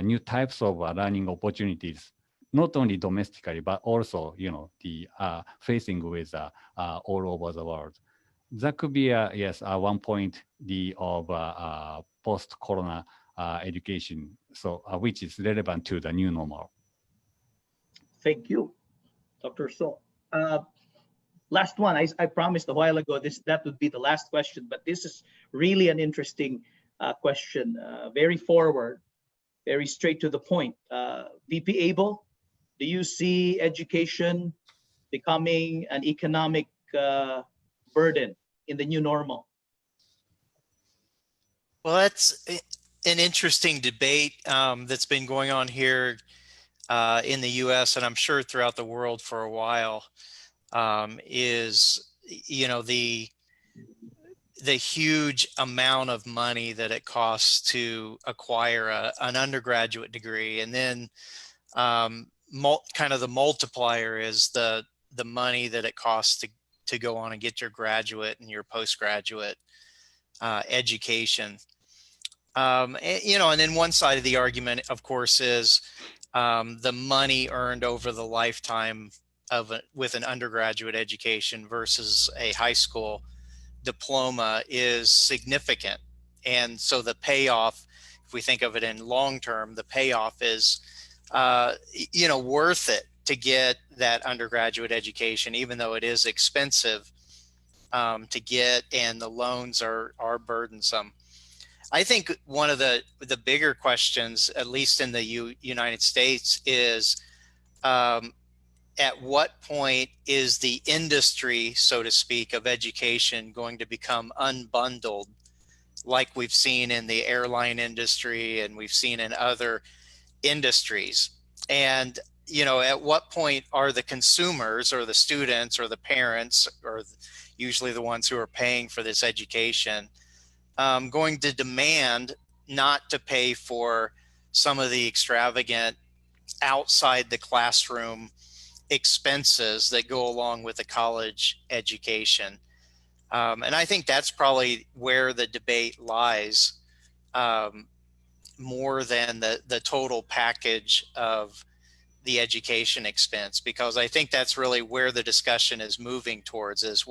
new types of learning opportunities, not only domestically, but also, the facing with all over the world. That could be, yes, one point of post-corona education, so which is relevant to the new normal. Thank you, Dr. So. Last one. I promised a while ago that would be the last question, but this is really an interesting question. Very forward, very straight to the point. VP Abel, do you see education becoming an economic burden in the new normal? Well, that's an interesting debate that's been going on here in the U.S. and I'm sure throughout the world for a while. Is the huge amount of money that it costs to acquire an undergraduate degree, and then kind of the multiplier is the money that it costs to go on and get your graduate and your postgraduate education. And then one side of the argument, of course, is the money earned over the lifetime with an undergraduate education versus a high school diploma is significant. And so the payoff, if we think of it in long term, the payoff is, worth it to get that undergraduate education, even though it is expensive to get and the loans are burdensome. I think one of the bigger questions, at least in the United States, is at what point is the industry, so to speak, of education going to become unbundled, like we've seen in the airline industry and we've seen in other industries? And, at what point are the consumers or the students or the parents, or usually the ones who are paying for this education, going to demand not to pay for some of the extravagant outside the classroom expenses that go along with a college education? And I think that's probably where the debate lies, more than the total package of the education expense, because I think that's really where the discussion is moving towards is,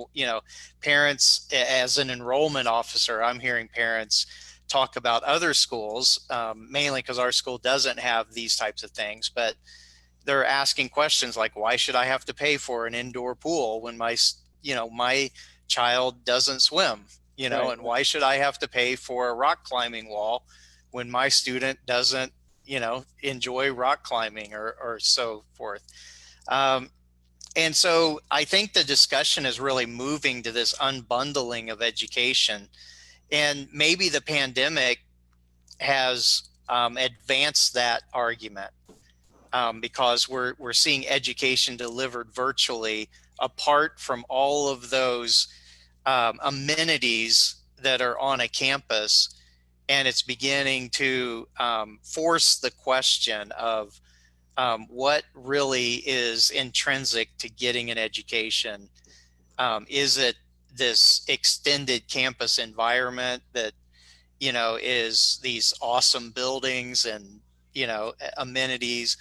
parents, as an enrollment officer, I'm hearing parents talk about other schools, mainly because our school doesn't have these types of things, but they're asking questions like, why should I have to pay for an indoor pool when my child doesn't swim, right. And why should I have to pay for a rock climbing wall when my student doesn't, enjoy rock climbing or so forth? And so I think the discussion is really moving to this unbundling of education. And maybe the pandemic has advanced that argument. Because we're seeing education delivered virtually, apart from all of those amenities that are on a campus, and it's beginning to force the question of what really is intrinsic to getting an education. Is it this extended campus environment that, you know, is these awesome buildings and, you know, amenities,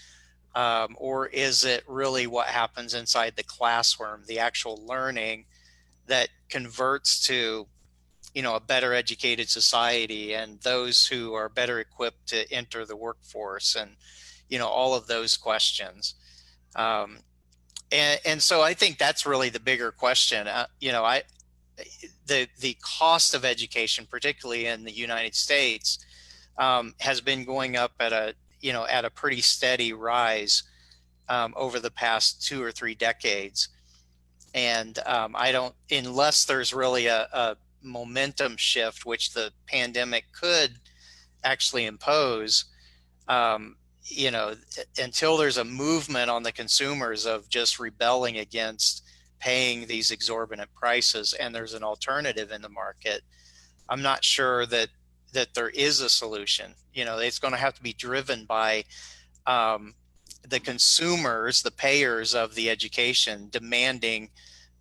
or is it really what happens inside the classroom, the actual learning that converts to, you know, a better educated society and those who are better equipped to enter the workforce, and, you know, all of those questions. Um, and so I think that's really the bigger question. You know, the cost of education, particularly in the United States, has been going up at a, you know, at a pretty steady rise over the past 2 or 3 decades. And I don't, unless there's really a momentum shift, which the pandemic could actually impose, um, you know, until there's a movement on the consumers of just rebelling against paying these exorbitant prices and there's an alternative in the market, I'm not sure that there is a solution. You know, it's going to have to be driven by um, the consumers, the payers of the education, demanding,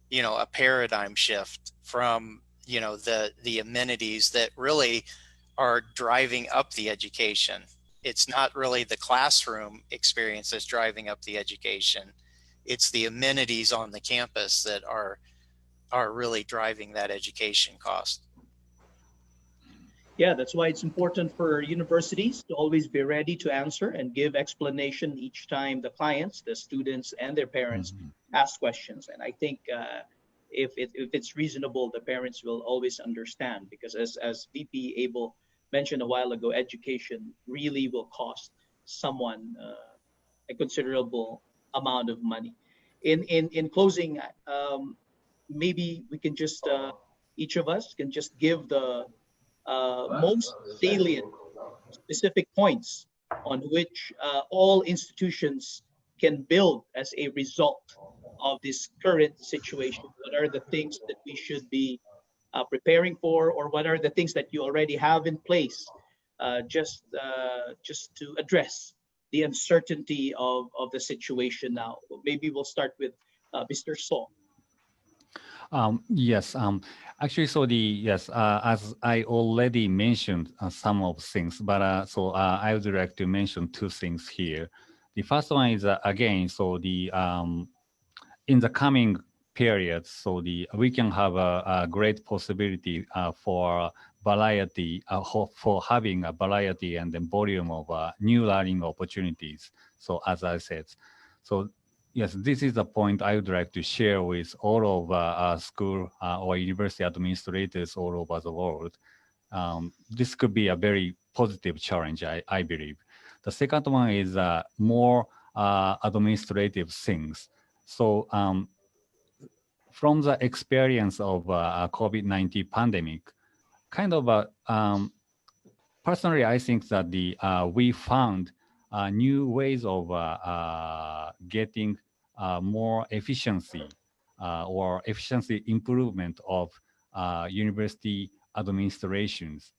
you know, a paradigm shift from, you know, the amenities that really are driving up the education. It's not really the classroom experience that's driving up the education. It's the amenities on the campus that are really driving that education cost. Yeah, that's why it's important for universities to always be ready to answer and give explanation each time the clients, the students, and their parents Mhm. ask questions. And I think if it's reasonable, the parents will always understand, because as VP Abel mentioned a while ago, education really will cost someone a considerable amount of money. In closing, maybe we can just each of us can just give the most salient specific points on which all institutions can build as a result of this current situation. What are the things that we should be preparing for, or what are the things that you already have in place, just to address the uncertainty of the situation now? Maybe we'll start with Mr. So. Yes, actually, so yes, as I already mentioned some of things, but I would like to mention two things here. The first one is again, so in the coming periods, so we can have a great possibility for variety, for having a variety and then volume of new learning opportunities. So as I said, so yes, this is the point I would like to share with all of our school or university administrators all over the world. This could be a very positive challenge, I believe. The second one is more administrative things. So from the experience of COVID-19 pandemic, kind of personally, I think that we found new ways of getting more efficiency or efficiency improvement of university administrations.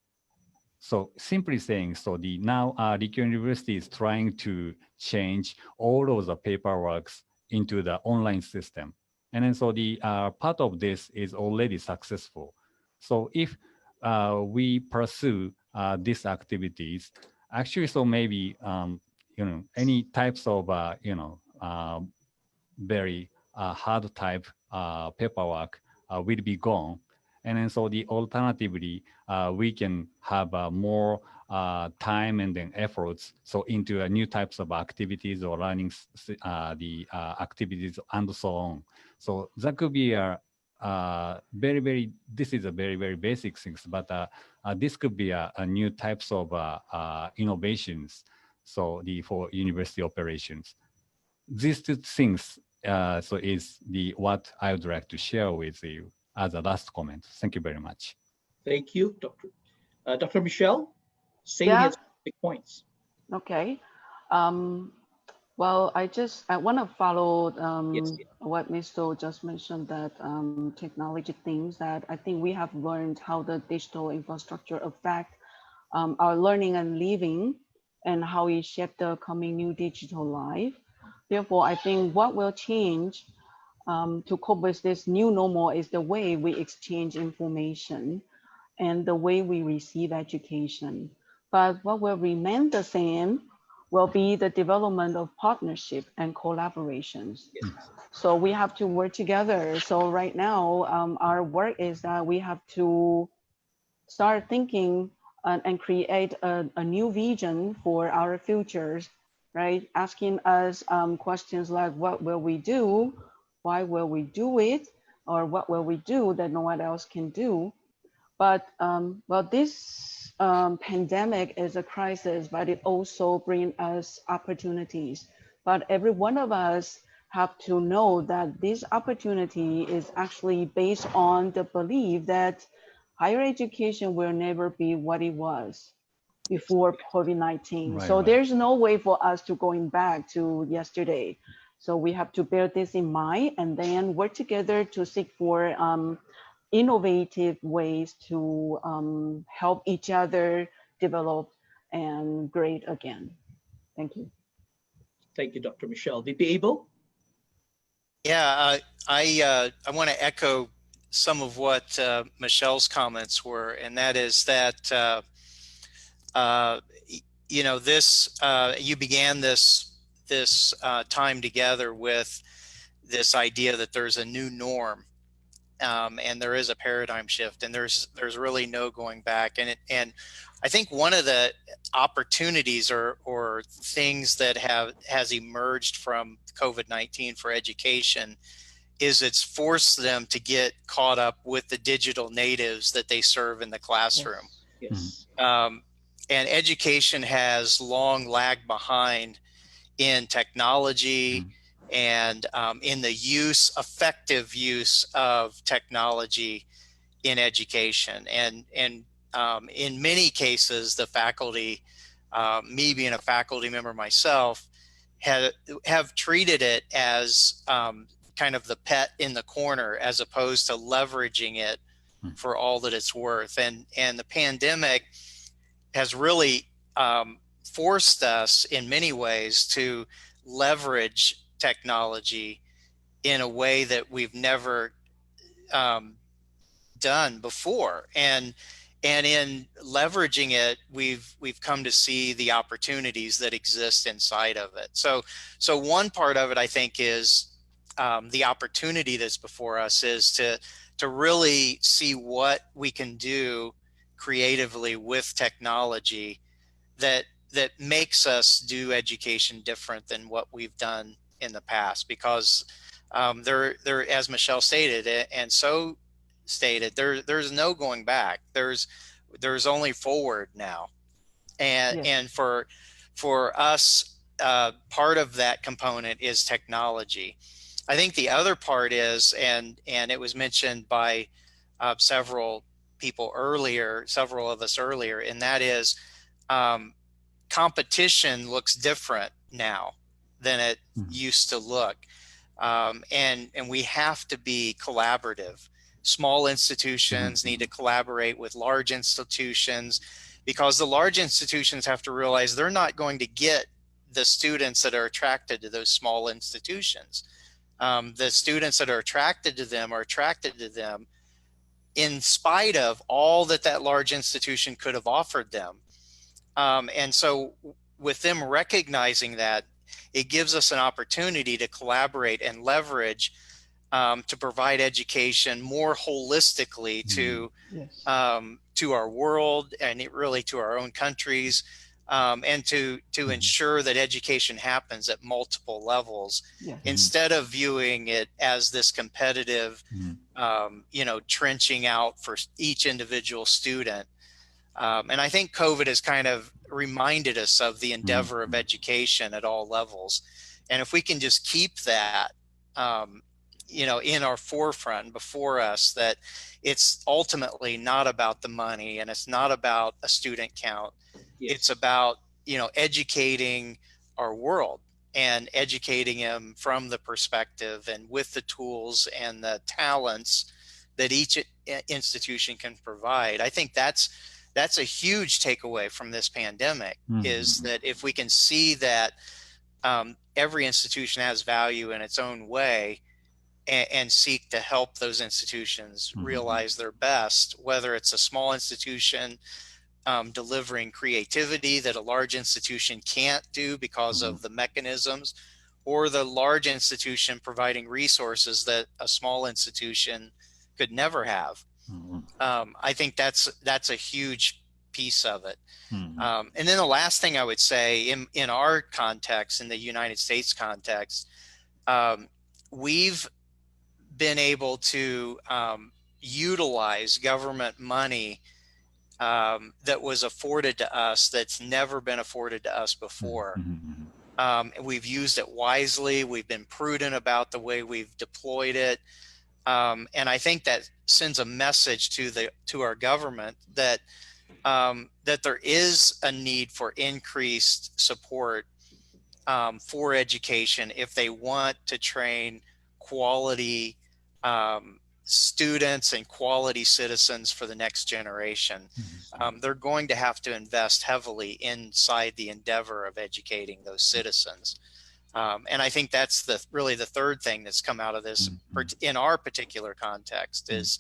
So simply saying, so now Rikyō University is trying to change all of the paperwork into the online system. And then so the part of this is already successful. So if we pursue these activities, actually, so maybe, any types of, very hard type paperwork will be gone. And then so the alternatively, we can have more time and then efforts so into new types of activities or learning activities and so on. So that could be a this is a very, very basic things, but this could be a new types of innovations. So for university operations, these two things so is what I would like to share with you as a last comment. Thank you very much. Thank you, Dr. Michelle. Yeah. Salient specific points. Okay. Well, I want to follow Yes, yes. what Mr. just mentioned, that technology things that I think we have learned how the digital infrastructure affect our learning and living and how it shape the coming new digital life. Therefore, I think what will change to cope with this new normal is the way we exchange information and the way we receive education. But what will remain the same will be the development of partnership and collaborations. Yes. So we have to work together. So right now, our work is that we have to start thinking and create a new vision for our futures, right? Asking us questions like, what will we do? Why will we do it? Or what will we do that no one else can do? But well, this pandemic is a crisis, but it also brings us opportunities. But every one of us have to know that this opportunity is actually based on the belief that higher education will never be what it was before COVID-19. Right, So right. there's no way for us to going back to yesterday. So we have to bear this in mind and then work together to seek for innovative ways to help each other develop and grade again. Thank you. Thank you, Dr. Michelle. VP Abel? Yeah, I want to echo some of what Michelle's comments were, and that is that you know, this you began this time together with this idea that there's a new norm, and there is a paradigm shift, and there's really no going back. And I think one of the opportunities or things that has emerged from COVID-19 for education is it's forced them to get caught up with the digital natives that they serve in the classroom. Yes. And education has long lagged behind in technology and in the effective use of technology in education. And in many cases, the faculty, me being a faculty member myself, have treated it as kind of the pet in the corner as opposed to leveraging it for all that it's worth. And the pandemic has really forced us in many ways to leverage technology in a way that we've never done before. And in leveraging it, we've come to see the opportunities that exist inside of it. So one part of it, I think, is the opportunity that's before us is to really see what we can do creatively with technology that makes us do education different than what we've done in the past. Because there, as Michelle stated, and so stated, there's no going back. There's only forward now. And Yes. and for us, part of that component is technology. I think the other part is, and it was mentioned by several people earlier, several of us earlier, and that is competition looks different now than it used to look. And we have to be collaborative. Small institutions need to collaborate with large institutions, because the large institutions have to realize they're not going to get the students that are attracted to those small institutions. The students that are attracted to them are attracted to them in spite of all that large institution could have offered them. And so with them recognizing that, it gives us an opportunity to collaborate and leverage to provide education more holistically to our world and really to our own countries, and to ensure that education happens at multiple levels, instead of viewing it as this competitive, you know, trenching out for each individual student. And I think COVID has kind of reminded us of the endeavor of education at all levels. And if we can just keep that, you know, in our forefront before us, that it's ultimately not about the money and it's not about a student count. Yes. It's about, you know, educating our world and educating them from the perspective and with the tools and the talents that each institution can provide. I think that's a huge takeaway from this pandemic, is that if we can see that every institution has value in its own way, and seek to help those institutions Mhm. realize their best, whether it's a small institution delivering creativity that a large institution can't do because of the mechanisms, or the large institution providing resources that a small institution could never have. Mhm. I think that's a huge piece of it. Mhm. And then the last thing I would say in our context, in the United States context, we've been able to utilize government money that was afforded to us that's never been afforded to us before. Mhm. We've used it wisely. We've been prudent about the way we've deployed it. And I think that sends a message to our government that that there is a need for increased support for education if they want to train quality students and quality citizens for the next generation. They're going to have to invest heavily inside the endeavor of educating those citizens. And I think that's really the third thing that's come out of this in our particular context is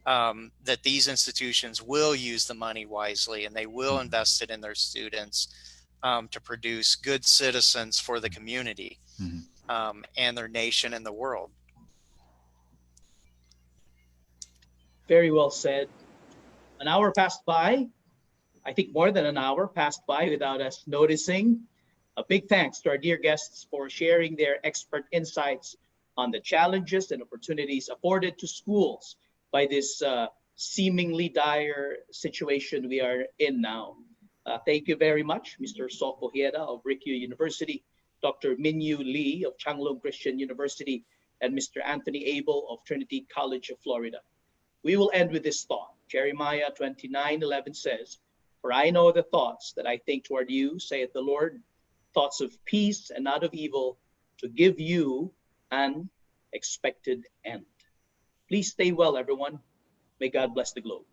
that these institutions will use the money wisely and they will invest it in their students to produce good citizens for the community and their nation and the world. Very well said. An hour passed by. I think more than an hour passed by without us noticing. A big thanks to our dear guests for sharing their expert insights on the challenges and opportunities afforded to schools by this seemingly dire situation we are in now. Thank you very much, Mr. Soko Hieda of Rikyu University, Dr. Minyu Lee of Changlong Christian University, and Mr. Anthony Abel of Trinity College of Florida. We will end with this thought. Jeremiah 29:11 says, "For I know the thoughts that I think toward you, saith the Lord, thoughts of peace and not of evil, to give you an expected end." Please stay well, everyone. May God bless the globe.